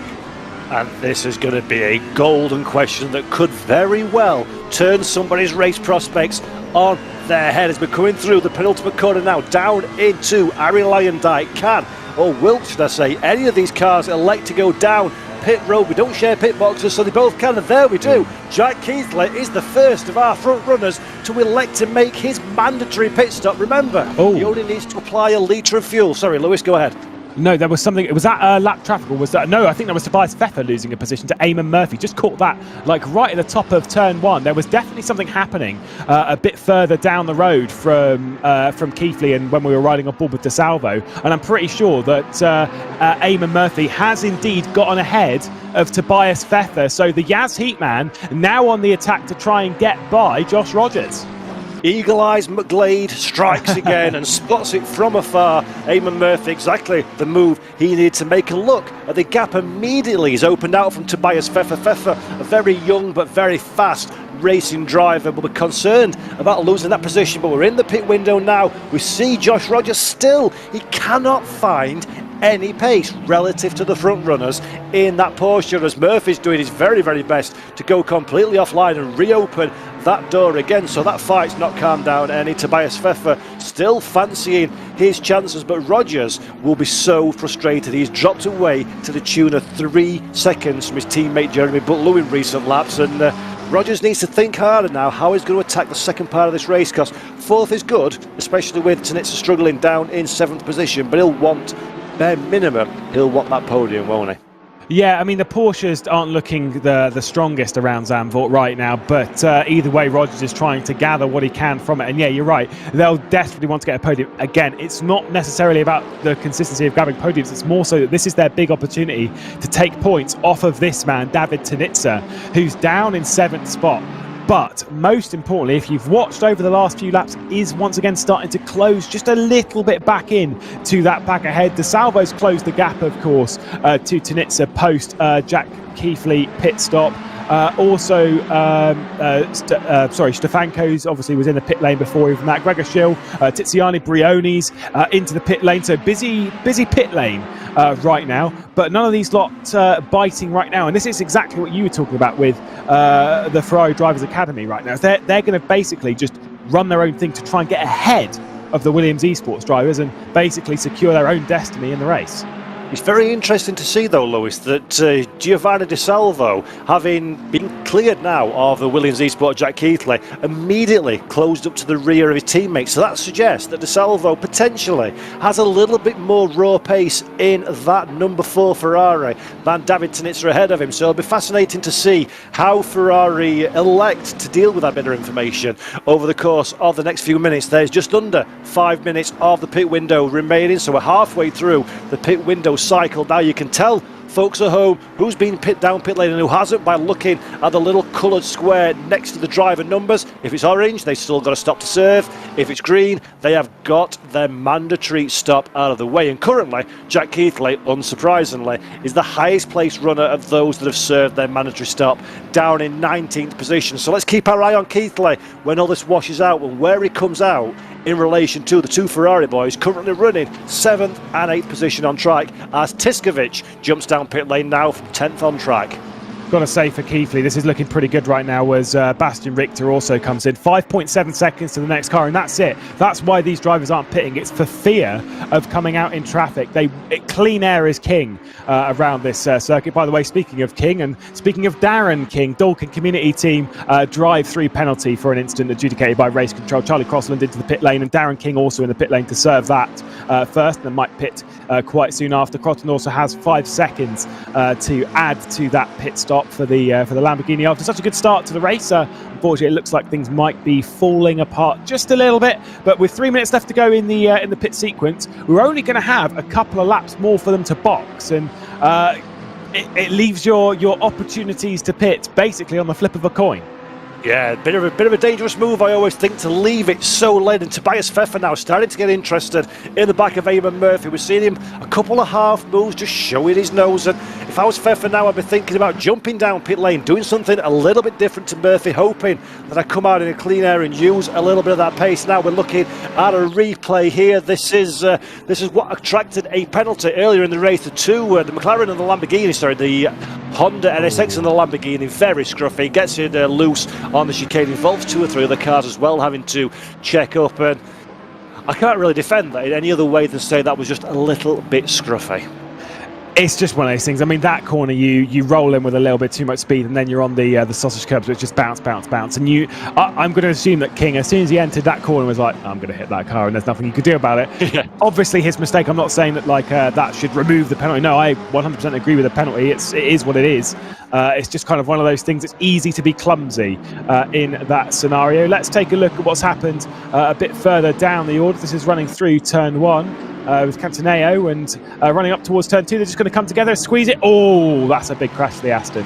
A: And this is going to be a golden question that could very well turn somebody's race prospects on their head as we're coming through the penultimate corner now, down into Ari Lyondike. Can, or will, should I say, any of these cars elect to go down pit road? We don't share pit boxes, so they both can, and there we do. Jack Keithley is the first of our front runners to elect to make his mandatory pit stop. Remember, he only needs to apply a litre of fuel. Sorry, Lewis, go ahead.
B: No, there was something. Was that lap traffic, or was that? No, I think that was Tobias Pfeffer losing a position to Eamon Murphy. Just caught that, like right at the top of turn one. There was definitely something happening a bit further down the road from Keithley, and when we were riding on board with DeSalvo. And I'm pretty sure that Eamon Murphy has indeed gotten ahead of Tobias Pfeffer. So the Yaz Heatman now on the attack to try and get by Josh Rogers.
A: Eagle Eyes McGlade strikes again and spots it from afar. Eamon Murphy, exactly the move he needed to make. A look at the gap immediately is opened out from Tobias Pfeffer. Pfeffer, a very young but very fast racing driver, but we're concerned about losing that position. But we're in the pit window now. We see Josh Rogers still. He cannot find any pace relative to the front runners in that posture, as Murphy's doing his very, very best to go completely offline and reopen that door again. So that fight's not calmed down any. Tobias Pfeffer still fancying his chances, but Rogers will be so frustrated. He's dropped away to the tune of 3 seconds from his teammate Jeremy Butler in recent laps, and Rogers needs to think harder now how he's going to attack the second part of this race, because fourth is good, especially with Tanitsa struggling down in 7th position, but he'll want, bare minimum, he'll want that podium, won't he?
B: Yeah, I mean, the Porsches aren't looking the strongest around Zandvoort right now, but either way, Rogers is trying to gather what he can from it. And yeah, you're right, they'll desperately want to get a podium. Again, it's not necessarily about the consistency of grabbing podiums, it's more so that this is their big opportunity to take points off of this man, David Tanitsa, who's down in 7th spot. But most importantly, if you've watched over the last few laps, is once again starting to close just a little bit back in to that back ahead. DeSalvo's closed the gap, of course, to Tanitsa post Jack Keithley pit stop. Stefanko's obviously was in the pit lane before even that. Gregor Schill, Tiziani Briones into the pit lane. So busy pit lane right now. But none of these lot biting right now. And this is exactly what you were talking about with the Ferrari Drivers Academy right now. They're going to basically just run their own thing to try and get ahead of the Williams Esports drivers and basically secure their own destiny in the race.
A: It's very interesting to see, though, Lewis, that Giovanni DeSalvo, having been cleared now of the Williams Esports Jack Keithley, immediately closed up to the rear of his teammates. So that suggests that DeSalvo potentially has a little bit more raw pace in that number 4 Ferrari than David Tanitsa ahead of him. So it'll be fascinating to see how Ferrari elect to deal with that bit of information over the course of the next few minutes. There's just under 5 minutes of the pit window remaining, so we're halfway through the pit window cycle. Now you can tell folks at home, who's been down pit lane and who hasn't, by looking at the little coloured square next to the driver numbers. If it's orange, they've still got to stop to serve. If it's green, they have got their mandatory stop out of the way. And currently, Jack Keithley, unsurprisingly, is the highest placed runner of those that have served their mandatory stop, down in 19th position. So let's keep our eye on Keithley when all this washes out and where he comes out in relation to the two Ferrari boys currently running 7th and 8th position on track, as Tiskovic jumps down pit lane now from 10th on track.
B: Got to say for Keithley, this is looking pretty good right now as Bastian Richter also comes in. 5.7 seconds to the next car, and that's it. That's why these drivers aren't pitting. It's for fear of coming out in traffic. Clean air is king around this circuit. By the way, speaking of king and speaking of Darren King, Dalkin Community Team drive-through penalty for an incident adjudicated by race control. Charlie Crossland into the pit lane, and Darren King also in the pit lane to serve that first, and then might pit quite soon after. Crotton also has 5 seconds to add to that pit stop for the Lamborghini after such a good start to the race. Unfortunately, it looks like things might be falling apart just a little bit. But with 3 minutes left to go in the pit sequence, we're only going to have a couple of laps more for them to box, and it leaves your opportunities to pit basically on the flip of a coin.
A: Yeah, bit of a dangerous move, I always think, to leave it so late. And Tobias Pfeffer now starting to get interested in the back of Eamon Murphy. We're seeing him a couple of half moves, just showing his nose. And if I was Pfeffer now, I'd be thinking about jumping down pit lane, doing something a little bit different to Murphy, hoping that I come out in a clean air and use a little bit of that pace. Now we're looking at a replay here. This is what attracted a penalty earlier in the race. The McLaren and the Lamborghini, the Honda NSX and the Lamborghini, very scruffy, gets it loose on the chicane, involves 2 or 3 other cars as well, having to check up, and I can't really defend that in any other way than say that was just a little bit scruffy.
B: It's just one of those things. I mean, that corner, you roll in with a little bit too much speed, and then you're on the sausage curbs, which just bounce. And I'm going to assume that King, as soon as he entered that corner, was like, I'm going to hit that car, and there's nothing you could do about it.
A: Yeah.
B: Obviously, his mistake. I'm not saying that that should remove the penalty. No, I 100% agree with the penalty. It is what it is. It's just kind of one of those things. It's easy to be clumsy in that scenario. Let's take a look at what's happened a bit further down the order. This is running through turn 1. With Cantaneo and running up towards turn 2. They're just going to come together, squeeze it. Oh, that's a big crash for the Aston.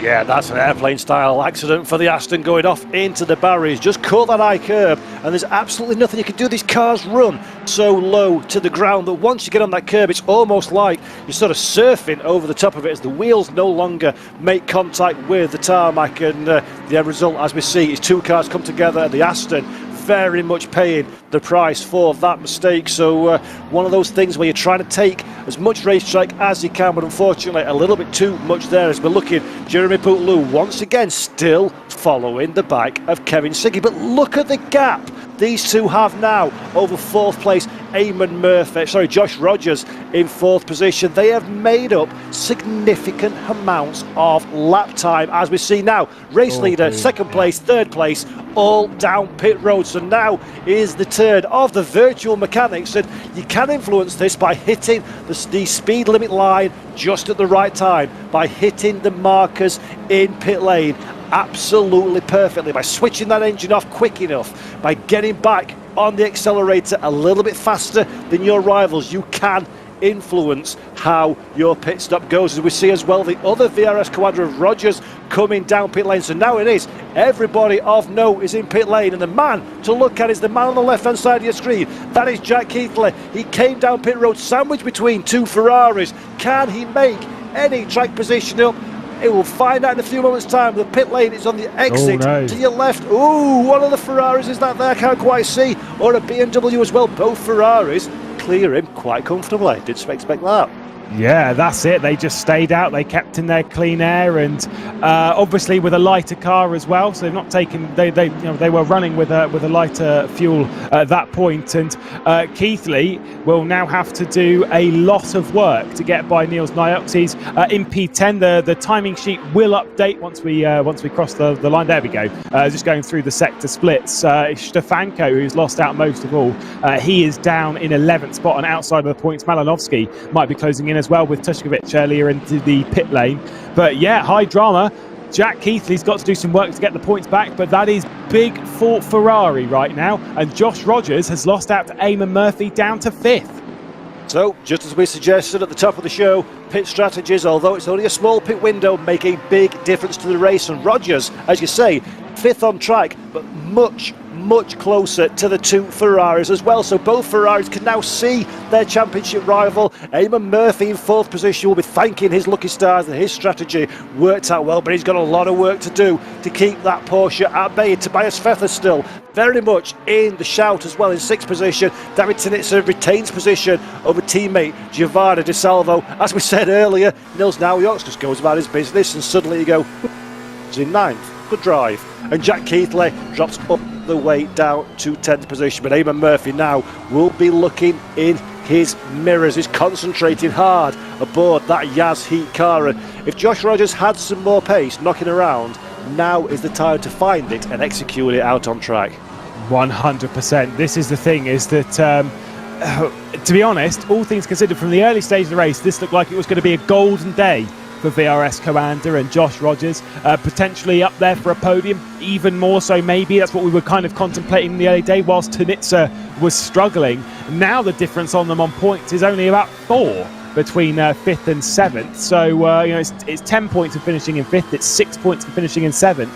A: Yeah, that's an airplane-style accident for the Aston, going off into the barriers. Just caught that high curb, and there's absolutely nothing you can do. These cars run so low to the ground that once you get on that curb, it's almost like you're sort of surfing over the top of it as the wheels no longer make contact with the tarmac. And the end result, as we see, is 2 cars come together. The Aston very much paying the price for that mistake. So one of those things where you're trying to take as much racetrack as you can, but unfortunately a little bit too much there, as we're looking. Jeremy Poutlou once again still following the back of Kevin Siggy, but look at the gap these two have now over 4th place Josh Rogers in 4th position. They have made up significant amounts of lap time, as we see now. Race leader, 2nd place, 3rd place, all down pit road. So now is the turn of the virtual mechanics, and you can influence this by hitting the speed limit line just at the right time, by hitting the markers in pit lane absolutely perfectly, by switching that engine off quick enough, by getting back on the accelerator a little bit faster than your rivals. You can influence how your pit stop goes, as we see as well the other VRS Quadra of Rogers coming down pit lane. So now it is everybody of note is in pit lane, and the man to look at is the man on the left hand side of your screen. That is Jack Keithley. He came down pit road sandwiched between 2 Ferraris. Can he make any track position up? It will find out in a few moments' time. The pit lane is on the exit to your left. Ooh, one of the Ferraris is that there? I can't quite see. Or a BMW as well. Both Ferraris clear him quite comfortably. Didn't expect that.
B: Yeah, that's it. They just stayed out. They kept in their clean air, and obviously with a lighter car as well. So they've not taken. They were running with a lighter fuel at that point. And Keithley will now have to do a lot of work to get by Niels Nyox. He's in P10. The timing sheet will update once we cross the line. There we go. Just going through the sector splits. Stefanko, who's lost out most of all, he is down in 11th spot, and outside of the points, Malinovsky might be closing in as well with Tushkovic earlier into the pit lane. But yeah, high drama. Jack Keithley's got to do some work to get the points back, but that is big for Ferrari right now, and Josh Rogers has lost out to Eamon Murphy down to 5th.
A: So, just as we suggested at the top of the show, pit strategies, although it's only a small pit window, make a big difference to the race. And Rogers, as you say, 5th on track, but much closer to the 2 Ferraris as well. So both Ferraris can now see their championship rival. Eamon Murphy in 4th position will be thanking his lucky stars that his strategy worked out well, but he's got a lot of work to do to keep that Porsche at bay. Tobias Pfeffer still very much in the shout as well in 6th position. David Tinitzer retains position over teammate Giovanni Di Salvo. As we said earlier, Nils Naujoks just goes about his business and suddenly you go, he's in 9th. Good drive. And Jack Keithley drops up the way down to 10th position. But Eamon Murphy now will be looking in his mirrors. He's concentrating hard aboard that Yas Heat car. And if Josh Rogers had some more pace knocking around, now is the time to find it and execute it out on track.
B: 100%. This is the thing, is that to be honest, all things considered, from the early stage of the race, this looked like it was going to be a golden day for VRS Commander and Josh Rogers, potentially up there for a podium, even more so maybe. That's what we were kind of contemplating in the early day, whilst Tinitzer was struggling. Now the difference on them on points is only about 4 between 5th and 7th. So you know, it's 10 points for finishing in 5th, it's 6 points for finishing in 7th,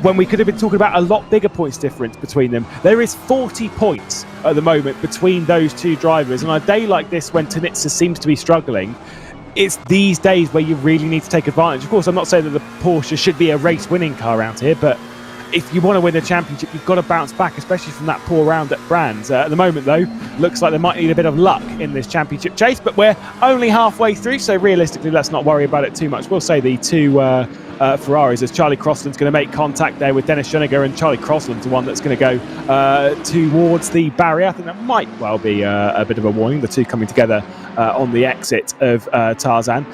B: when we could have been talking about a lot bigger points difference between them. There is 40 points at the moment between those two drivers, and on a day like this when Tinitzer seems to be struggling, it's these days where you really need to take advantage. Of course, I'm not saying that the Porsche should be a race-winning car around here, but if you want to win a championship, you've got to bounce back, especially from that poor round at Brands. At the moment, though, looks like they might need a bit of luck in this championship chase, but we're only halfway through, so realistically, let's not worry about it too much. We'll say the two Ferraris, as Charlie Crossland's going to make contact there with Dennis Schoeniger, and Charlie Crossland's the one that's going to go towards the barrier. I think that might well be a bit of a warning, the two coming together on the exit of Tarzan.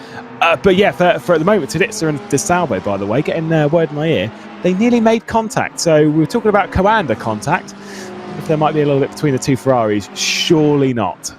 B: But yeah, for at the moment, Tinitzer and De Salvo, by the way, getting word in my ear, they nearly made contact. So we were talking about Commander contact. If there might be a little bit between the two Ferraris, surely not.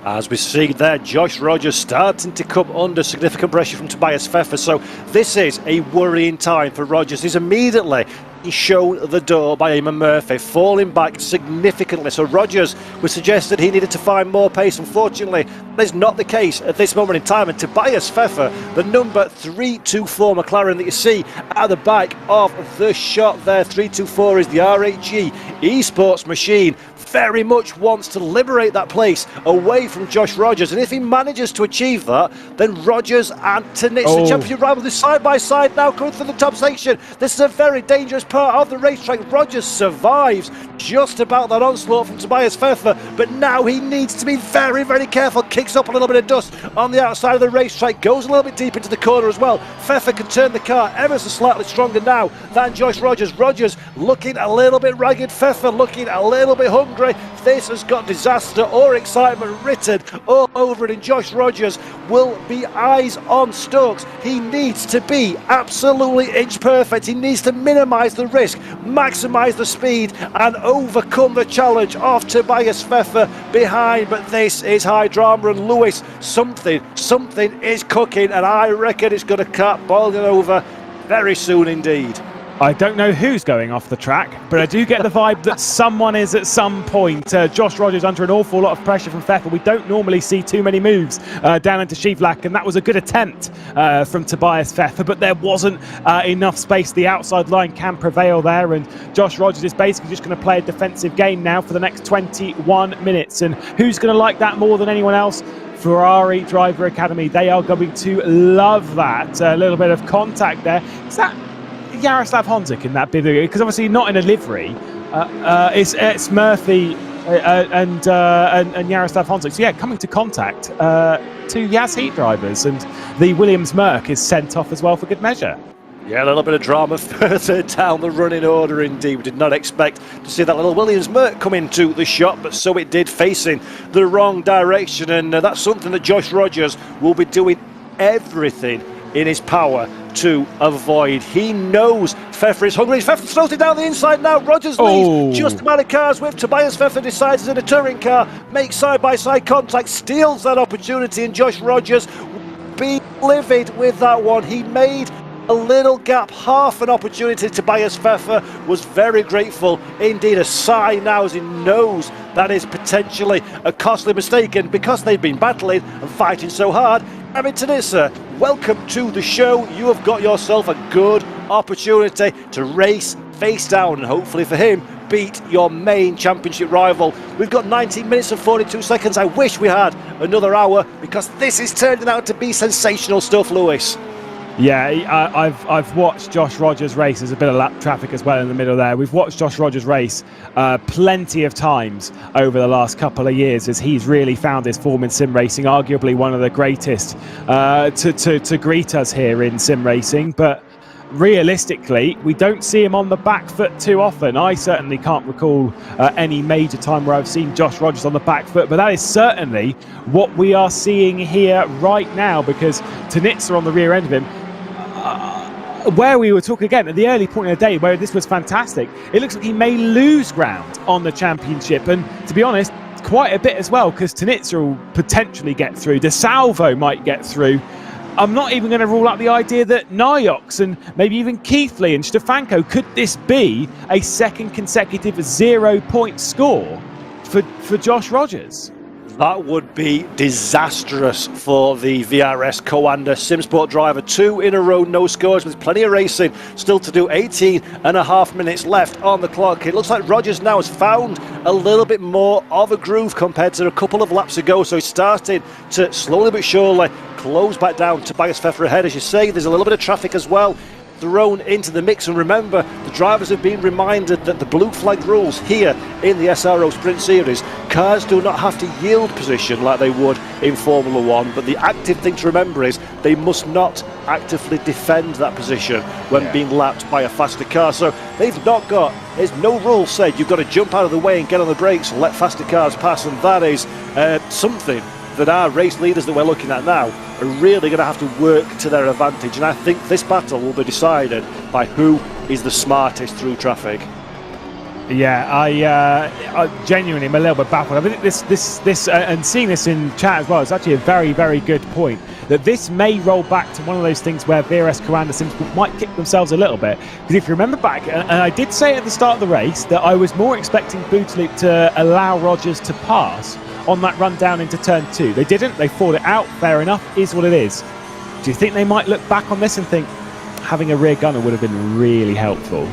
A: As we see there, Josh Rogers starting to come under significant pressure from Tobias Pfeffer. So this is a worrying time for Rogers. He's immediately shown the door by Eamon Murphy, falling back significantly. So Rogers was suggested he needed to find more pace. Unfortunately, that is not the case at this moment in time. And Tobias Pfeffer, the number 324 McLaren that you see at the back of the shot there, 324 is the RHG Esports machine. Very much wants to liberate that place away from Josh Rogers, and if he manages to achieve that, then Rogers and Tinitzer, championship rivals, side by side now coming through the top section. This is a very dangerous part of the racetrack. Rogers survives just about that onslaught from Tobias Pfeffer, but now he needs to be very careful. Kicks up a little bit of dust on the outside of the racetrack, goes a little bit deep into the corner as well. Pfeffer can turn the car ever so slightly stronger now than Josh Rogers. Rogers looking a little bit ragged, Pfeffer looking a little bit hungry. This has got disaster or excitement written all over it, and Josh Rogers will be eyes on Stokes. He needs to be absolutely inch perfect. He needs to minimise the risk, maximise the speed, and overcome the challenge of Tobias Pfeffer behind. But this is high drama, and Lewis, something is cooking, and I reckon it's going to start boiling over very soon indeed.
B: I don't know who's going off the track, but I do get the vibe that someone is at some point. Josh Rogers under an awful lot of pressure from Pfeffer. We don't normally see too many moves down into Shivlak, and that was a good attempt from Tobias Pfeffer, but there wasn't enough space. The outside line can prevail there, and Josh Rogers is basically just going to play a defensive game now for the next 21 minutes. And who's going to like that more than anyone else? Ferrari Driver Academy. They are going to love that. A little bit of contact there. Is that Jaroslav Honzik in that bit? Because obviously not in a livery. It's Murphy and Jaroslav Honzik. So yeah, coming to contact to Yas Heat drivers, and the Williams Merc is sent off as well for good measure.
A: Yeah, a little bit of drama further down the running order indeed. We did not expect to see that little Williams Merc come into the shot, but so it did, facing the wrong direction, and that's something that Josh Rogers will be doing everything in his power to avoid. He knows Pfeffer is hungry. Pfeffer throws it down the inside now. Rogers leads just about a car's width. Tobias Pfeffer decides in a touring car, makes side-by-side contact, steals that opportunity, and Josh Rogers will be livid with that one. He made a little gap, half an opportunity. Tobias Pfeffer was very grateful, indeed a sigh now as he knows that is potentially a costly mistake, and because they've been battling and fighting so hard. Kevin Tanitsa, welcome to the show. You have got yourself a good opportunity to race face down and hopefully for him beat your main championship rival. We've got 19 minutes and 42 seconds. I wish we had another hour because this is turning out to be sensational stuff, Lewis.
B: Yeah, I've watched Josh Rogers race. There's a bit of lap traffic as well in the middle there. We've watched Josh Rogers race plenty of times over the last couple of years as he's really found his form in sim racing, arguably one of the greatest to greet us here in sim racing. But realistically, we don't see him on the back foot too often. I certainly can't recall any major time where I've seen Josh Rogers on the back foot, but that is certainly what we are seeing here right now because Tanitsa on the rear end of him. Where we were talking again at the early point of the day where this was fantastic, it looks like he may lose ground on the championship, and to be honest, quite a bit as well because Tanitsa will potentially get through. DeSalvo might get through. I'm not even going to rule out the idea that Nyox and maybe even Keithley and Stefanko, could this be a second consecutive 0-point score for Josh Rogers?
A: That would be disastrous for the VRS Coanda Simsport driver. 2 in a row, no scores, with plenty of racing still to do. 18 and a half minutes left on the clock. It looks like Rogers now has found a little bit more of a groove compared to a couple of laps ago. So he's starting to slowly but surely close back down. Tobias Pfeffer ahead, as you say. There's a little bit of traffic as well thrown into the mix, and remember, the drivers have been reminded that the blue flag rules here in the SRO Sprint Series, cars do not have to yield position like they would in Formula 1, but the active thing to remember is they must not actively defend that position when being lapped by a faster car. So they've not got, there's no rule said you've got to jump out of the way and get on the brakes and let faster cars pass, and that is something that our race leaders that we're looking at now are really going to have to work to their advantage, and I think this battle will be decided by who is the smartest through traffic.
B: Yeah, I genuinely am a little bit baffled. I think this and seeing this in chat as well, it's actually a very, very good point that this may roll back to one of those things where VRS Coanda Sims might kick themselves a little bit. Because if you remember back, and I did say at the start of the race that I was more expecting Bootloop to allow Rogers to pass on that run down into turn 2. They didn't, they fought it out, fair enough, is what it is. Do you think they might look back on this and think having a rear gunner would have been really helpful?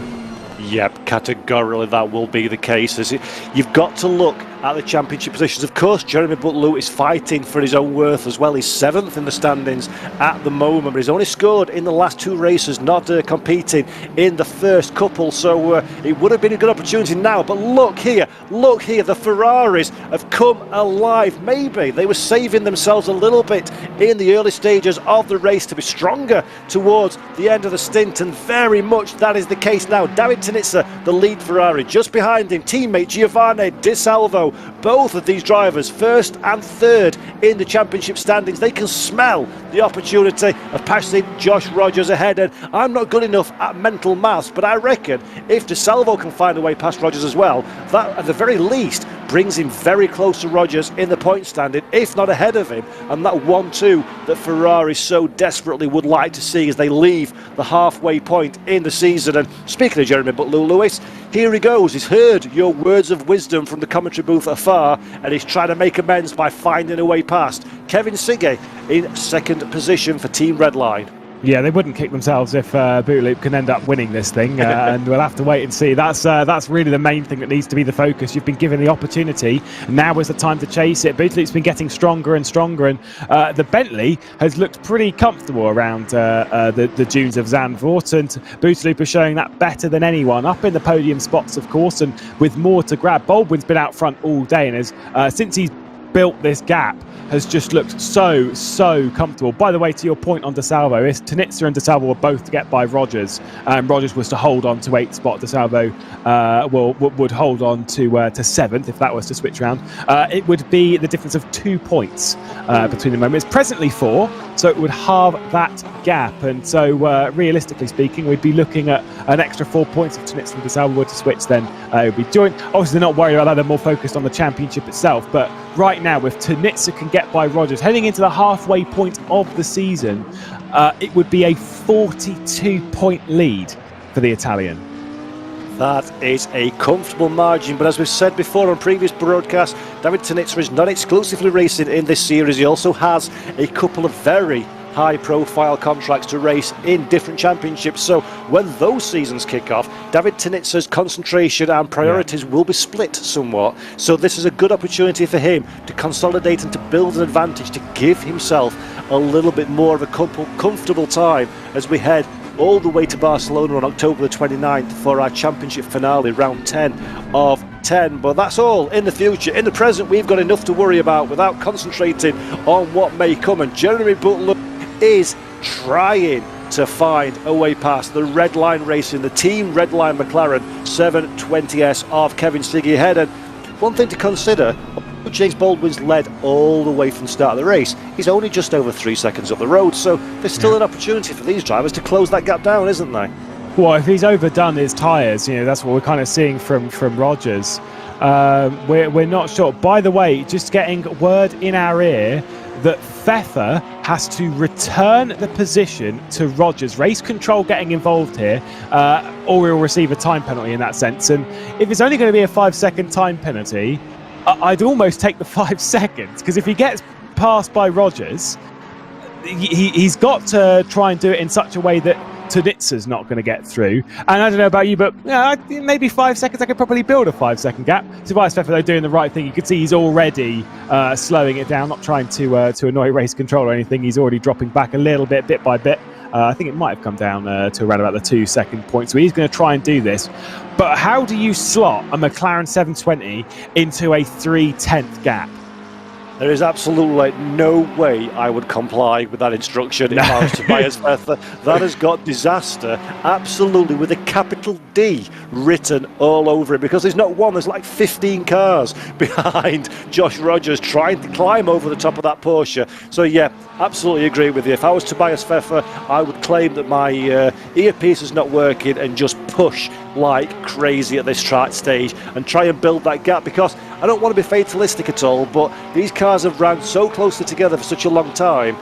A: Yep, categorically that will be the case. You've got to look at the championship positions. Of course, Jeremy Butler is fighting for his own worth as well. He's 7th in the standings at the moment, but he's only scored in the last 2 races, not competing in the first couple. So it would have been a good opportunity now. But look here, the Ferraris have come alive. Maybe they were saving themselves a little bit in the early stages of the race to be stronger towards the end of the stint, and very much that is the case now. David Tanitsa, the lead Ferrari, just behind him, teammate Giovanni DeSalvo. Both of these drivers, 1st and 3rd in the championship standings. They can smell the opportunity of passing Josh Rogers ahead, and I'm not good enough at mental maths, but I reckon if DeSalvo can find a way past Rogers as well, that at the very least brings him very close to Rogers in the point standing, if not ahead of him, and that 1-2 that Ferrari so desperately would like to see as they leave the halfway point in the season. And speaking of Jeremy Butler, Lewis, here he goes. He's heard your words of wisdom from the commentary booth afar, and he's trying to make amends by finding a way past. Kevin Sigge in 2nd position for Team Redline.
B: Yeah, they wouldn't kick themselves if Bootloop can end up winning this thing, and we'll have to wait and see. That's really the main thing that needs to be the focus. You've been given the opportunity, and now is the time to chase it. Bootloop's been getting stronger and stronger, and the Bentley has looked pretty comfortable around the dunes of Zandvoort, and Bootloop is showing that better than anyone. Up in the podium spots, of course, and with more to grab. Baldwin's been out front all day, and since he's built this gap, has just looked so comfortable. By the way, to your point on DeSalvo, Tanitsa and DeSalvo were both to get by Rogers, and Rogers was to hold on to 8th spot. DeSalvo would hold on to 7th if that was to switch around. It would be the difference of 2 points between the moments. It's presently 4, so it would halve that gap, and so realistically speaking, we'd be looking at an extra 4 points if Tanitsa and DeSalvo were to switch. Then it would be joint. Obviously, they're not worried about that; they're more focused on the championship itself. But right now, if Tanitsa can get by Rogers heading into the halfway point of the season, it would be a 42-point lead for the Italian.
A: That is a comfortable margin, but as we've said before on previous broadcasts, David Tanitsa is not exclusively racing in this series. He also has a couple of very high-profile contracts to race in different championships. So when those seasons kick off, David Tanitsa's concentration and priorities will be split somewhat. So this is a good opportunity for him to consolidate and to build an advantage, to give himself a little bit more of a comfortable time as we head all the way to Barcelona on October the 29th for our championship finale, round 10 of 10. But that's all in the future. In the present, we've got enough to worry about without concentrating on what may come. And Jeremy Butler is trying to find a way past the Red Line Racing, the Team Red Line McLaren 720S of Kevin Siggy ahead. And one thing to consider, James Baldwin's led all the way from the start of the race. He's only just over 3 seconds up the road, so there's still an opportunity for these drivers to close that gap down, isn't there?
B: Well, if he's overdone his tyres, that's what we're kind of seeing from Rogers. We're not sure. By the way, just getting word in our ear that Pfeffer has to return the position to Rogers. Race control getting involved here, or he'll receive a time penalty in that sense. And if it's only going to be a 5-second time penalty, I'd almost take the 5 seconds, because if he gets passed by Rogers, he's got to try and do it in such a way that Tanitsa's not going to get through. And I don't know about you, but maybe 5 seconds, I could probably build a 5-second gap. Tobias Pfeffer, though, doing the right thing. You can see he's already slowing it down, not trying to annoy race control or anything. He's already dropping back a little bit by bit. I think it might have come down to around about the 2-second point. So he's going to try and do this. But how do you slot a McLaren 720 into a 3/10th gap?
A: There is absolutely no way I would comply with that instruction if I was Tobias Pfeffer. That has got disaster, absolutely, with a capital D written all over it, because there's not one, there's like 15 cars behind Josh Rogers trying to climb over the top of that Porsche. So yeah, absolutely agree with you. If I was Tobias Pfeffer, I would claim that my earpiece is not working and just push like crazy at this track stage and try and build that gap, because I don't want to be fatalistic at all, but these cars have ran so closely together for such a long time,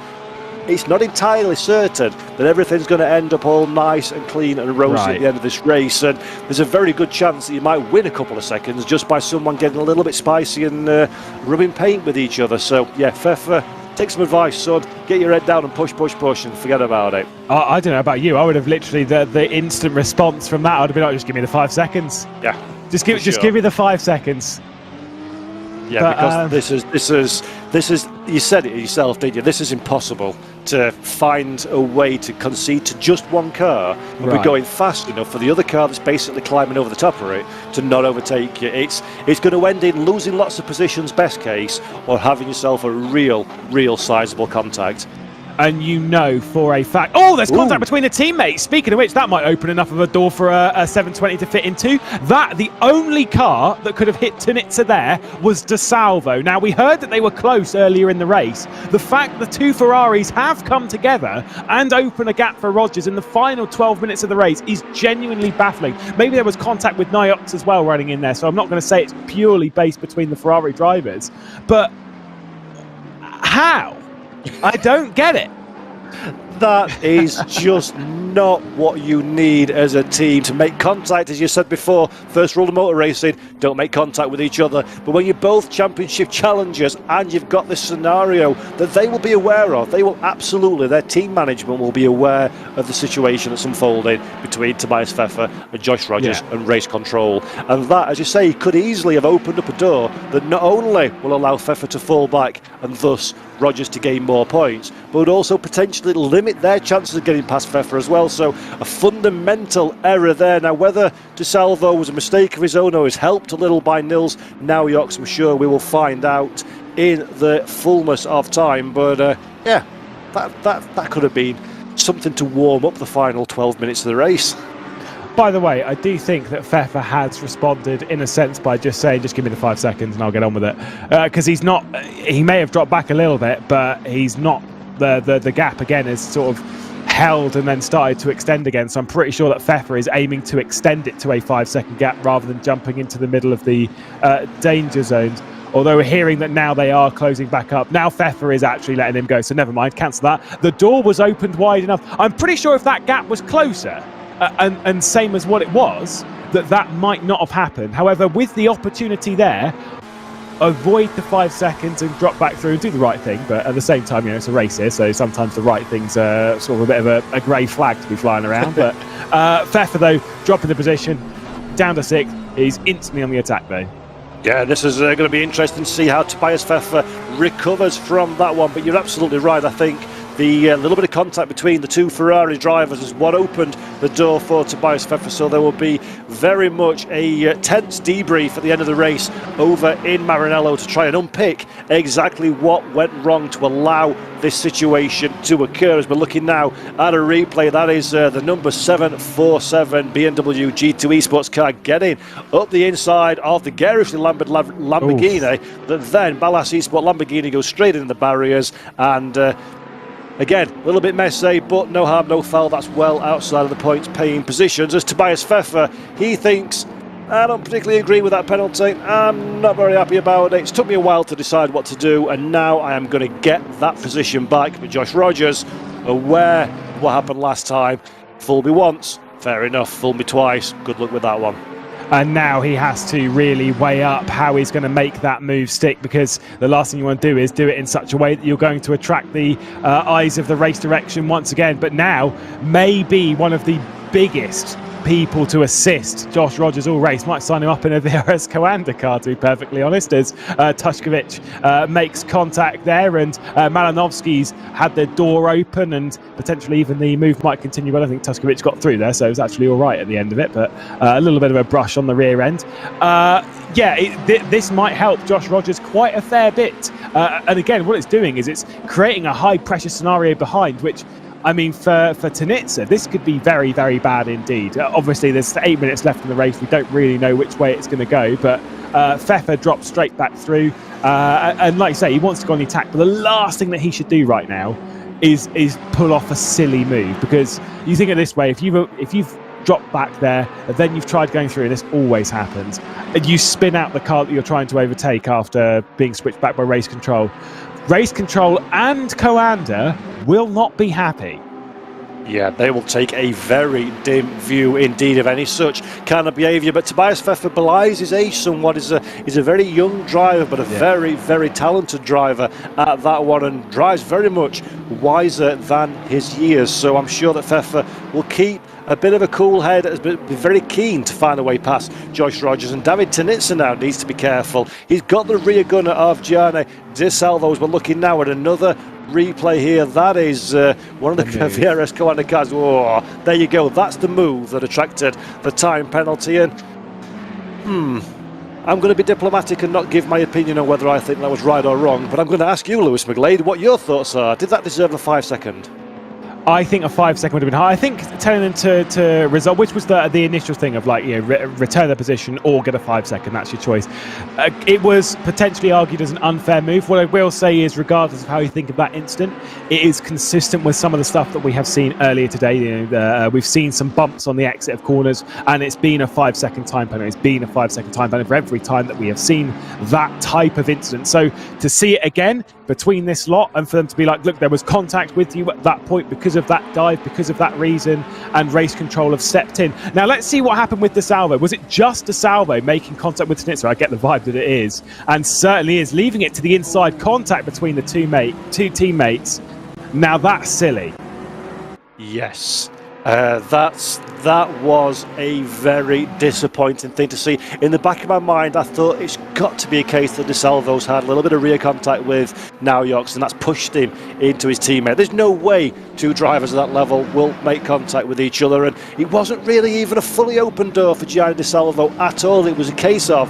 A: it's not entirely certain that everything's going to end up all nice and clean and rosy at the end of this race. And there's a very good chance that you might win a couple of seconds just by someone getting a little bit spicy and rubbing paint with each other. So yeah, Pfeffer, take some advice, son. Get your head down and push and forget about it.
B: I don't know about you. I would have literally, the instant response from that, I would have been like, just give me the 5 seconds.
A: Yeah.
B: Just give me the 5 seconds.
A: Yeah, but, because this is, you said it yourself, didn't you? This is impossible to find a way to concede to just one car and be going fast enough for the other car that's basically climbing over the top of it to not overtake you. It's going to end in losing lots of positions, best case, or having yourself a real sizable contact.
B: And you know for a fact... Oh, there's contact between the teammates. Speaking of which, that might open enough of a door for a 720 to fit into. The only car that could have hit Tanitsa there was De Salvo. Now, we heard that they were close earlier in the race. The fact the two Ferraris have come together and open a gap for Rogers in the final 12 minutes of the race is genuinely baffling. Maybe there was contact with Niox as well running in there, so I'm not going to say it's purely based between the Ferrari drivers. But how? I don't get it.
A: That is just not what you need as a team. To make contact, as you said before, first rule of motor racing, don't make contact with each other. But when you're both championship challengers and you've got this scenario that they will be aware of, they will absolutely, their team management will be aware of the situation that's unfolding between Tobias Pfeffer and Josh Rogers and race control. And that, as you say, could easily have opened up a door that not only will allow Pfeffer to fall back and thus Rogers to gain more points, but would also potentially limit their chances of getting past Pfeffer as well. So a fundamental error there. Now, whether De Salvo was a mistake of his own or is helped a little by Nils Nowiox, I'm sure we will find out in the fullness of time. But yeah, that could have been something to warm up the final 12 minutes of the race.
B: By the way, I do think that Pfeffer has responded in a sense by just saying, just give me the 5 seconds and I'll get on with it. Because he may have dropped back a little bit, but he's not, the gap again is sort of held and then started to extend again. So I'm pretty sure that Pfeffer is aiming to extend it to a 5 second gap rather than jumping into the middle of the danger zones. although we're hearing that now they are closing back up. Now Pfeffer is actually letting him go, so never mind, cancel that. The door was opened wide enough. I'm pretty sure if that gap was closer, and same as what it was, that might not have happened. However, with the opportunity there, avoid the 5 seconds and drop back through and do the right thing. But at the same time, it's a race here, so sometimes the right thing's sort of a bit of a grey flag to be flying around. But Pfeffer, though, dropping the position, down to 6th. He's instantly on the attack, though.
A: Yeah, this is going to be interesting to see how Tobias Pfeffer recovers from that one. But you're absolutely right. I think the little bit of contact between the two Ferrari drivers is what opened the door for Tobias Pfeffer. So there will be very much a tense debrief at the end of the race over in Maranello to try and unpick exactly what went wrong to allow this situation to occur. As we're looking now at a replay, that is the number 747 BMW G2 Esports car getting up the inside of the garishly lambered Lamborghini. That then Ballas Esports Lamborghini goes straight in the barriers, and again, a little bit messy, but no harm, no foul. That's well outside of the points paying positions. As Tobias Pfeffer, he thinks, I don't particularly agree with that penalty. I'm not very happy about it. It's took me a while to decide what to do, and now I am going to get that position back. But Josh Rogers, aware of what happened last time, fool me once, fair enough. Fool me twice, good luck with that one.
B: And now he has to really weigh up how he's going to make that move stick, because the last thing you want to do is do it in such a way that you're going to attract the eyes of the race direction once again. But now, maybe one of the biggest people to assist Josh Rogers all race. Might sign him up in a VRS Coanda car, to be perfectly honest, as Tushkovic makes contact there, and Malinovsky's had their door open, and potentially even the move might continue. But I think Tushkovic got through there, so it was actually all right at the end of it, but a little bit of a brush on the rear end. This might help Josh Rogers quite a fair bit, and again, what it's doing is it's creating a high pressure scenario behind, which, I mean, for Tanitsa, this could be very, very bad indeed. Obviously, there's 8 minutes left in the race. We don't really know which way it's going to go, but Pfeffer drops straight back through. And like I say, he wants to go on the attack, but the last thing that he should do right now is pull off a silly move, because you think of it this way, if you've dropped back there, and then you've tried going through, and this always happens, and you spin out the car that you're trying to overtake after being switched back by race control. Race control and Coanda will not be happy.
A: Yeah, they will take a very dim view indeed of any such kind of behaviour. But Tobias Pfeffer belies his age somewhat. He's a very young driver, but a very, very talented driver at that one, and drives very much wiser than his years. So I'm sure that Pfeffer will keep a bit of a cool head, be very keen to find a way past Josh Rogers. And David Tanitsa now needs to be careful. He's got the rear gunner of Gianni De Salvo. We're looking now at another replay here. That is one of the VRS Coanda cars. Oh, there you go. That's the move that attracted the time penalty. And I'm going to be diplomatic and not give my opinion on whether I think that was right or wrong, but I'm going to ask you, Lewis McGlade, what your thoughts are. Did that deserve a 5 second?
B: I think a 5 second would have been high. I think telling them to resolve, which was the initial thing of return their position or get a 5 second, that's your choice. It was potentially argued as an unfair move. What I will say is, regardless of how you think of that incident, it is consistent with some of the stuff that we have seen earlier today. We've seen some bumps on the exit of corners, and it's been a 5 second time penalty. It's been a 5 second time penalty for every time that we have seen that type of incident. So to see it again between this lot, and for them to be like, look, there was contact with you at that point because of that dive, because of that reason, and race control have stepped in. Now let's see what happened with De Salvo. Was it just De Salvo making contact with Tanitsa? I get the vibe that it is, and certainly is, leaving it to the inside contact between the two teammates. Now that's silly.
A: Yes. That was a very disappointing thing to see. In the back of my mind, I thought it's got to be a case that De Salvo's had a little bit of rear contact with Naujoks, and that's pushed him into his teammate. There's no way two drivers at that level will make contact with each other, and it wasn't really even a fully open door for Gianni De Salvo at all. It was a case of,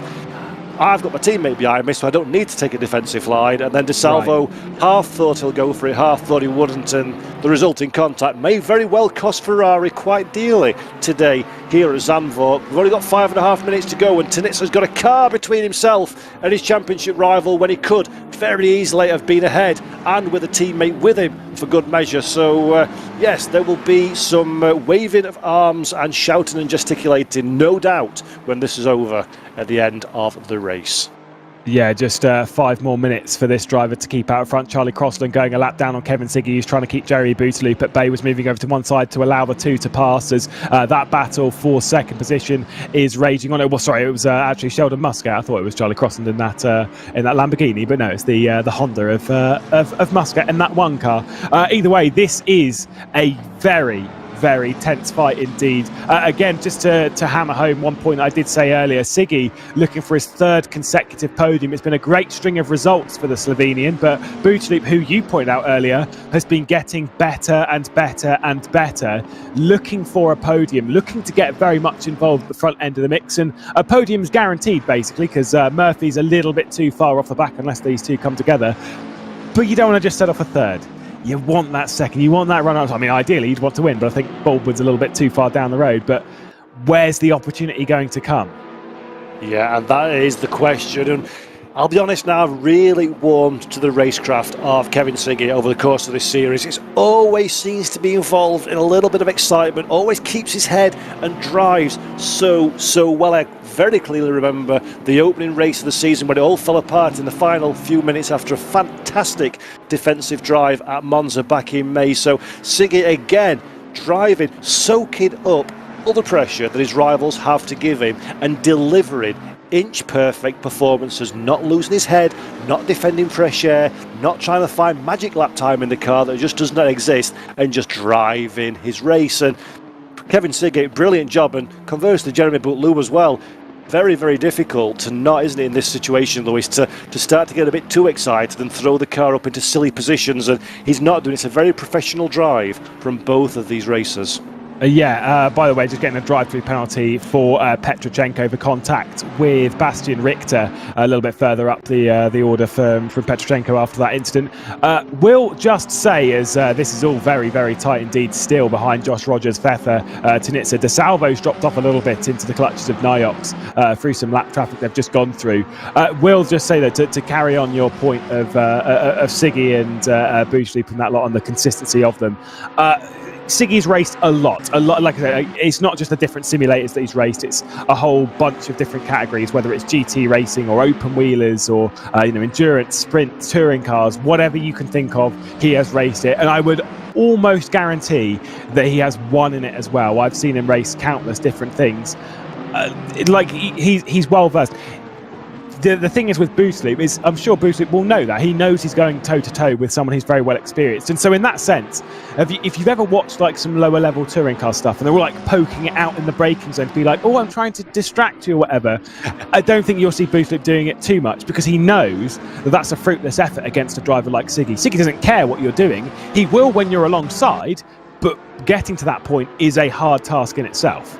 A: I've got my teammate behind me, so I don't need to take a defensive line. And then De Salvo half thought he'll go for it, half thought he wouldn't, and the resulting contact may very well cost Ferrari quite dearly today here at Zandvoort. We've only got 5.5 minutes to go, and Tanitsa's got a car between himself and his championship rival, when he could very easily have been ahead and with a teammate with him for good measure. So yes, there will be some waving of arms and shouting and gesticulating, no doubt, when this is over at the end of the race.
B: Yeah, just 5 more minutes for this driver to keep out front. Charlie Crossland going a lap down on Kevin Siggy, who's trying to keep Jerry Bootaloop at bay, was moving over to one side to allow the two to pass as that battle for second position is raging on. Well, sorry, it was actually Sheldon Muscat. I thought it was Charlie Crossland in that Lamborghini, but no, it's the Honda of Muscat in that one car. Either way, this is a very tense fight indeed. Again, just to hammer home one point I did say earlier, Siggy looking for his third consecutive podium. It's been a great string of results for the Slovenian, but Bootaloop, who you pointed out earlier, has been getting better and better, looking for a podium, looking to get very much involved at the front end of the mix, and a podium's guaranteed basically because Murphy's a little bit too far off the back unless these two come together. But you don't want to just set off a third. You want that second, you want that run up. I mean, ideally, you'd want to win, but I think Baldwin's a little bit too far down the road. But where's the opportunity going to come?
A: Yeah, and that is the question. And I'll be honest now, I've really warmed to the racecraft of Kevin Siggy over the course of this series. It always seems to be involved in a little bit of excitement, always keeps his head and drives so well. I very clearly remember the opening race of the season when it all fell apart in the final few minutes after a fantastic defensive drive at Monza back in May. So Siggy again driving, soaking up all the pressure that his rivals have to give him and delivering inch perfect performances, not losing his head, not defending fresh air, not trying to find magic lap time in the car that just does not exist, and just driving his race. And Kevin Siggy, brilliant job, and conversely Jeremy Bootaloop as well. Very difficult to not, isn't it, in this situation, Lewis, to start to get a bit too excited and throw the car up into silly positions, and he's not doing it. It's a very professional drive from both of these racers.
B: By the way, just getting a drive-through penalty for Petrochenko for contact with Bastian Richter a little bit further up the order from Petrochenko after that incident. We'll just say, as this is all very tight indeed, still behind Josh Rogers, Pfeffer, Tanitsa. De Salvo's dropped off a little bit into the clutches of Niox through some lap traffic they've just gone through. We'll just say that to carry on your point of Siggy and Bootaloop and that lot on the consistency of them. Siggy's raced a lot. Like I said, it's not just the different simulators that he's raced, it's a whole bunch of different categories, whether it's GT racing or open wheelers or endurance, sprint, touring cars, whatever you can think of, he has raced it. And I would almost guarantee that he has won in it as well. I've seen him race countless different things. He's well versed. The thing is with Bootaloop is I'm sure Bootaloop will know that. He knows he's going toe-to-toe with someone who's very well experienced. And so in that sense, if you've ever watched like some lower level touring car stuff and they're all like poking it out in the braking zone to be like, oh, I'm trying to distract you or whatever, I don't think you'll see Bootaloop doing it too much because he knows that that's a fruitless effort against a driver like Siggy. Siggy doesn't care what you're doing. He will when you're alongside, but getting to that point is a hard task in itself.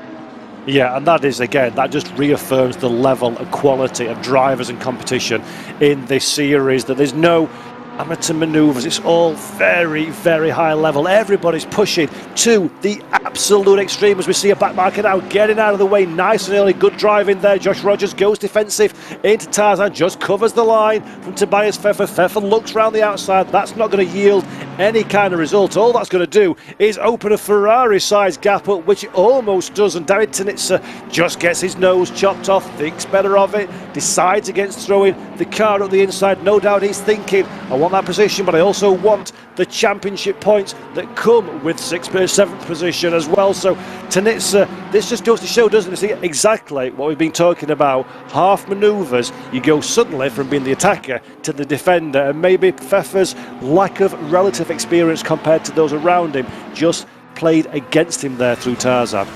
A: Yeah, and that is, again, that just reaffirms the level and quality of drivers and competition in this series, that there's no amateur manoeuvres. It's all very high level. Everybody's pushing to the absolute extreme as we see a back marker now getting out of the way nice and early. Good driving there. Josh Rogers goes defensive into Tarzan, just covers the line from Tobias Pfeffer. Pfeffer looks round the outside. That's not going to yield any kind of result. All that's going to do is open a Ferrari-sized gap up, which it almost does, and David Tanitsa just gets his nose chopped off, thinks better of it, decides against throwing the car up the inside. No doubt he's thinking, I want that position, but I also want the championship points that come with 6th, 7th position as well. So Tanitsa, this just goes to show, doesn't it? It's exactly what we've been talking about. Half manoeuvres, you go suddenly from being the attacker to the defender, and maybe Pfeffer's lack of relative experience compared to those around him just played against him there through Tarzan.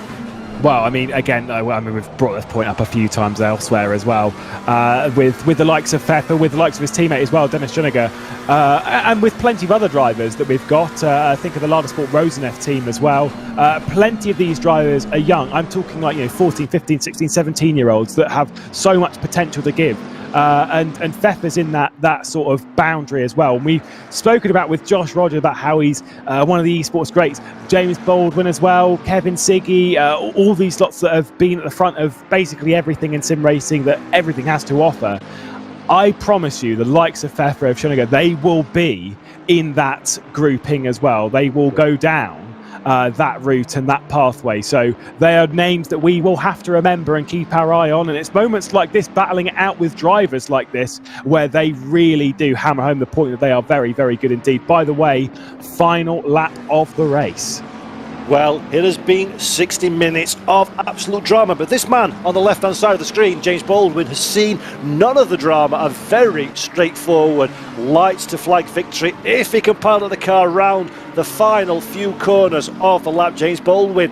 B: Well, I mean, again, we've brought this point up a few times elsewhere as well, with the likes of Pfeffer, with the likes of his teammate as well, Dennis Juniger, and with plenty of other drivers that we've got. I think of the Lada Sport Rosenef team as well. Plenty of these drivers are young. I'm talking like 14, 15, 16, 17-year-olds that have so much potential to give. And Pfeffer's in that sort of boundary as well. And we've spoken about with Josh Rogers about how he's one of the esports greats. James Baldwin as well, Kevin Siggy, all these lots that have been at the front of basically everything in sim racing that everything has to offer. I promise you, the likes of Pfeffer, of Schoeniger, they will be in that grouping as well. They will go down that route and that pathway. So they are names that we will have to remember and keep our eye on. And it's moments like this, battling it out with drivers like this, where they really do hammer home the point that they are very, very good indeed. By the way, final lap of the race.
A: Well, it has been 60 minutes of absolute drama, but this man on the left-hand side of the screen, James Baldwin, has seen none of the drama. A very straightforward, lights to flag victory. If he can pilot the car round the final few corners of the lap, James Baldwin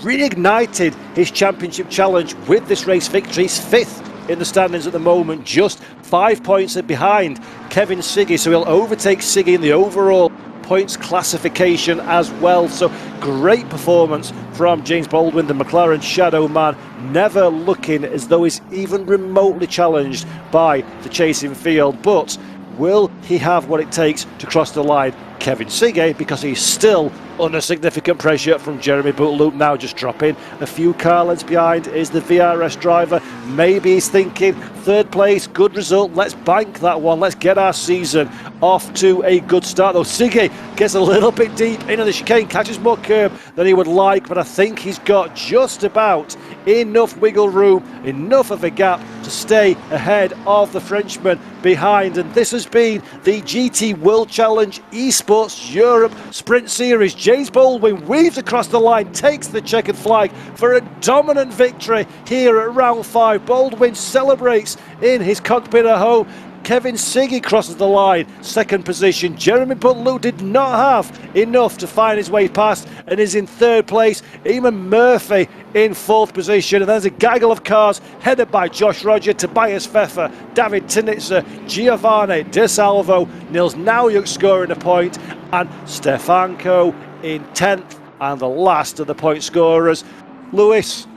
A: reignited his championship challenge with this race victory. He's fifth in the standings at the moment, just 5 points behind Kevin Siggy, so he'll overtake Siggy in the overall points classification as well. So great performance from James Baldwin, the McLaren shadow man, never looking as though he's even remotely challenged by the chasing field. But will he have what it takes to cross the line? Kevin Siggy, because he's still under significant pressure from Jeremy Bootloop, now just dropping a few car lengths behind is the VRS driver. Maybe he's thinking third place, good result, let's bank that one, let's get our season off to a good start. Though Siggy gets a little bit deep into the chicane, catches more curb than he would like, but I think he's got just about enough wiggle room, enough of a gap to stay ahead of the Frenchman behind. And this has been the GT World Challenge Esports Europe Sprint Series. James Baldwin weaves across the line, takes the checkered flag for a dominant victory here at round 5. Baldwin celebrates in his cockpit at home. Kevin Siggy crosses the line, second position. Jeremy Butler did not have enough to find his way past and is in third place. Eamon Murphy in fourth position. And there's a gaggle of cars headed by Josh Roger, Tobias Pfeffer, David Tinitzer, Giovanni De Salvo, Nils Nauyuk scoring a point, and Stefanko in 10th, and the last of the point scorers. Lewis,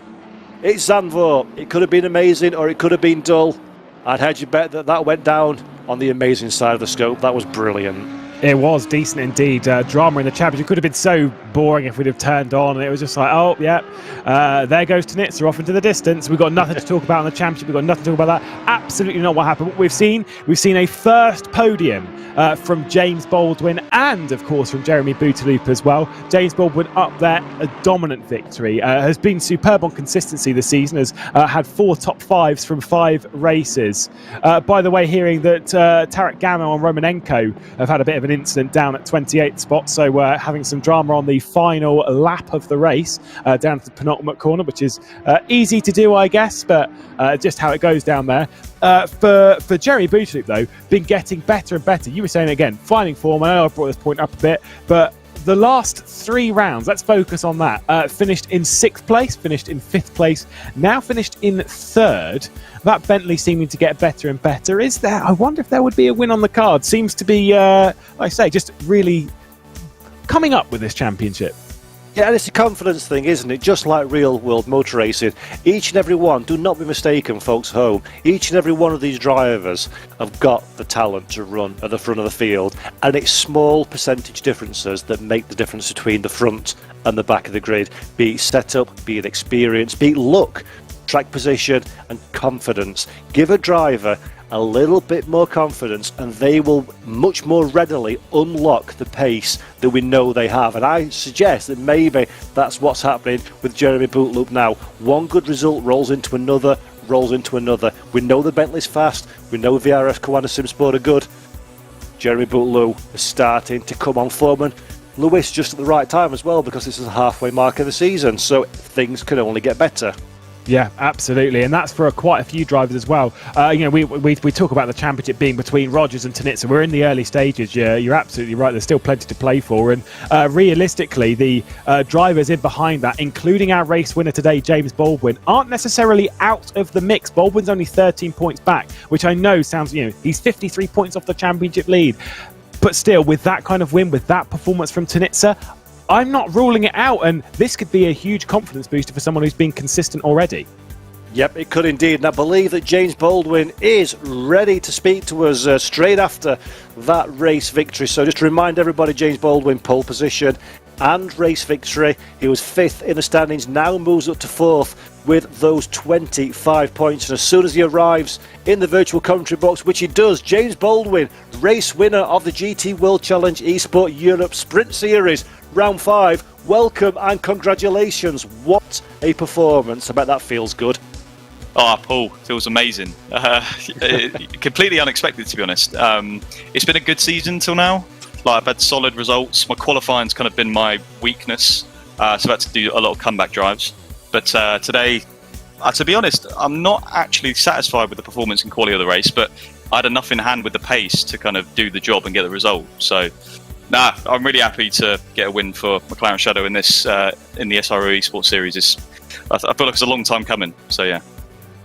A: it's Zandvoort. It could have been amazing or it could have been dull. I'd hedge you bet that went down on the amazing side of the scope. That was brilliant.
B: It was decent indeed. Drama in the championship could have been so boring if we'd have turned on, and it was just like, oh, yeah, there goes Tinitzer off into the distance. We've got nothing to talk about in the championship. We've got nothing to talk about that. Absolutely not what happened. What we've seen a first podium from James Baldwin and, of course, from Jeremy Boutaloop as well. James Baldwin up there, a dominant victory. Has been superb on consistency this season, has had 4 top 5s from 5 races. By the way, hearing that Tarek Gamo and Romanenko have had a bit of an incident down at 28th spot, so having some drama on the final lap of the race down to the penultimate corner, which is easy to do, I guess, but just how it goes down there. For Jeremy Boutaloop, though, been getting better and better. You were saying again, finding form. I know I brought this point up a bit, but the last 3 rounds, let's focus on that. Finished in 6th place, finished in 5th place, now finished in 3rd. That Bentley seeming to get better and better. I wonder if there would be a win on the card. Seems to be, like I say, just really coming up with this championship.
A: Yeah, and it's a confidence thing, isn't it? Just like real world motor racing. Each and every one, do not be mistaken, folks at home, each and every one of these drivers have got the talent to run at the front of the field, and it's small percentage differences that make the difference between the front and the back of the grid. Be it setup, be it experience, be it luck, track position and confidence. Give a driver a little bit more confidence and they will much more readily unlock the pace that we know they have. And I suggest that maybe that's what's happening with Jeremy Bootloop now. One good result rolls into another. We know the Bentley's fast. We know VRF Kowana Simsport are good. Jeremy Bootloop is starting to come on form, and Lewis just at the right time as well, because this is the halfway mark of the season, so things can only get better.
B: Yeah, absolutely, and that's for quite a few drivers as well. We talk about the championship being between Rogers and Tinitzer. We're in the early stages. Yeah, you're absolutely right. There's still plenty to play for, and realistically, the drivers in behind that, including our race winner today, James Baldwin, aren't necessarily out of the mix. Baldwin's only 13 points back, which I know sounds, he's 53 points off the championship lead, but still, with that kind of win, with that performance from Tinitzer, I'm not ruling it out, and this could be a huge confidence booster for someone who's been consistent already.
A: Yep, it could indeed, and I believe that James Baldwin is ready to speak to us straight after that race victory. So just to remind everybody, James Baldwin, pole position and race victory. He was 5th in the standings, now moves up to 4th with those 25 points. And as soon as he arrives in the virtual commentary box, which he does, James Baldwin, race winner of the GT World Challenge Esport Europe Sprint Series, Round 5, welcome and congratulations. What a performance. I bet that feels good.
C: Oh, Paul, feels amazing. Completely unexpected, to be honest. It's been a good season till now. I've had solid results. My qualifying's kind of been my weakness, so I've had to do a lot of comeback drives. But today, to be honest, I'm not actually satisfied with the performance and quality of the race, but I had enough in hand with the pace to kind of do the job and get the result. So, I'm really happy to get a win for McLaren Shadow in this in the SRO Esports series. I feel like it's a long time coming. So yeah.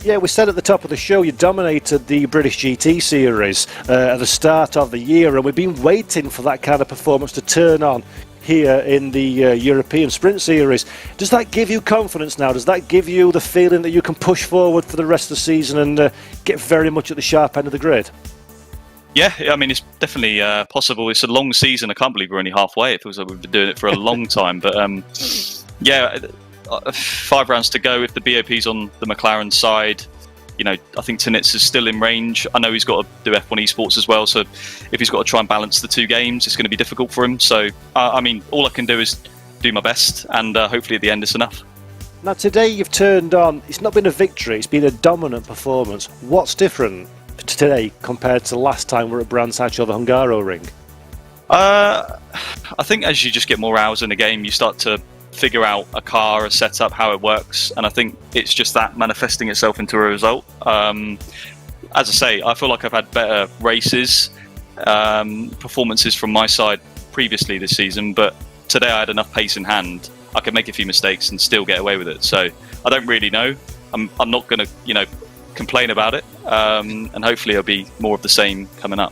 A: Yeah, we said at the top of the show you dominated the British GT series at the start of the year, and we've been waiting for that kind of performance to turn on here in the European Sprint Series. Does that give you confidence now? Does that give you the feeling that you can push forward for the rest of the season and get very much at the sharp end of the grid?
C: Yeah, I mean, it's definitely possible. It's a long season. I can't believe we're only halfway. It feels like we've been doing it for a long time. But yeah, 5 rounds to go. If the BOP's on the McLaren side, I think Tinitz is still in range. I know he's got to do F1 Esports as well, so if he's got to try and balance the 2 games, it's going to be difficult for him. So, I mean, all I can do is do my best, and hopefully at the end it's enough.
A: Now, today you've turned on, it's not been a victory, it's been a dominant performance. What's different today compared to last time we're at Brands Hatch or the Hungaro ring?
C: I think as you just get more hours in the game, you start to figure out a car, a setup, how it works, and I think it's just that manifesting itself into a result. As I say, I feel like I've had better races, performances from my side previously this season, but today I had enough pace in hand. I could make a few mistakes and still get away with it. So I don't really know. I'm not going to complain about it, and hopefully it'll be more of the same coming up.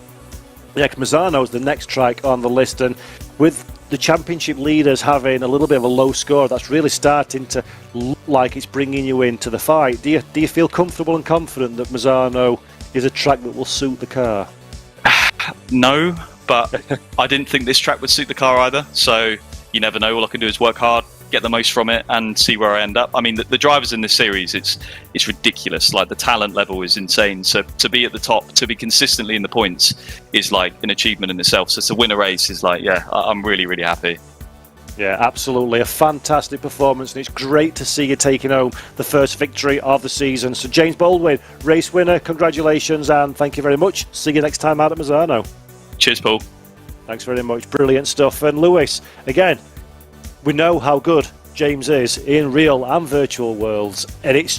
A: Yeah, Mazzano's the next track on the list, and with the championship leaders having a little bit of a low score, that's really starting to look like it's bringing you into the fight. Do you feel comfortable and confident that Mazzano is a track that will suit the car?
C: No, but I didn't think this track would suit the car either, so you never know. All I can do is work hard, get the most from it, and see where I end up. I mean, the drivers in this series, it's ridiculous. Like, the talent level is insane. So to be at the top, to be consistently in the points, is like an achievement in itself. So to win a race is like, yeah, I'm really, really happy.
A: Yeah, absolutely. A fantastic performance, and it's great to see you taking home the first victory of the season. So James Baldwin, race winner, congratulations, and thank you very much. See you next time out at Mazzano.
C: Cheers, Paul.
A: Thanks very much. Brilliant stuff. And Lewis, again, we know how good James is in real and virtual worlds, and it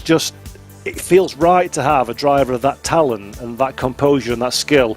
A: feels right to have a driver of that talent and that composure and that skill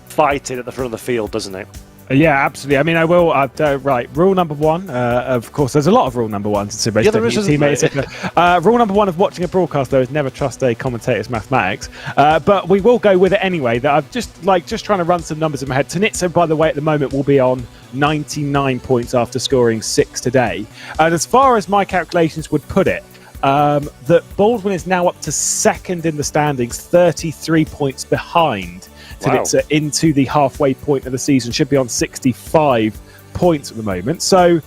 A: fighting at the front of the field, doesn't it?
B: Yeah, absolutely. I mean, I will. Right, rule number 1. Of course, there's a lot of rule number 1s in sim racing.
A: Yeah, there is,
B: teammate, rule number 1 of watching a broadcast, though, is never trust a commentator's mathematics. But we will go with it anyway. That I've just trying to run some numbers in my head. Tinitz, by the way, at the moment will be on 99 points after scoring 6 today. And as far as my calculations would put it, that Baldwin is now up to second in the standings, 33 points behind Tinitz into the halfway point of the season. Should be on 65 points at the moment. So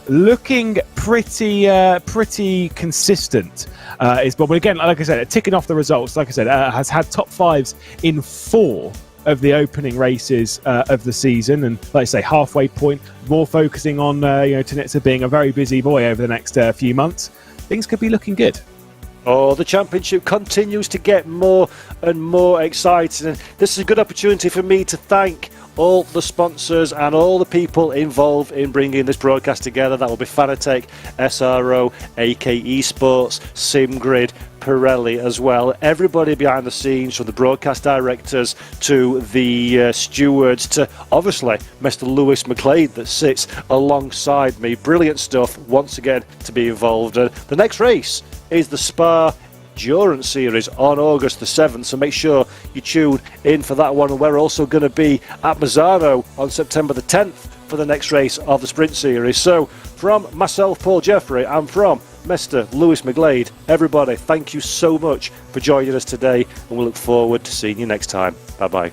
B: looking pretty consistent is Baldwin. Again, like I said, ticking off the results, like I said, has had top 5s in 4 of the opening races of the season, and like I say, halfway point, more focusing on Tinitz being a very busy boy over the next few months. Things could be looking good.
A: Oh, the championship continues to get more and more exciting. And this is a good opportunity for me to thank all the sponsors and all the people involved in bringing this broadcast together. That will be Fanatec, SRO, AK Esports, SimGrid, Pirelli as well. Everybody behind the scenes, from the broadcast directors to the stewards to obviously Mr. Lewis McLeod that sits alongside me. Brilliant stuff once again to be involved. The next race is the Spa Endurance Series on August the 7th, so make sure you tune in for that one. And we're also going to be at Mazzano on September the 10th for the next race of the Sprint Series. So from myself, Paul Jeffrey, and from Mr. Lewis McLeod, everybody, thank you so much for joining us today, and we look forward to seeing you next time. Bye bye.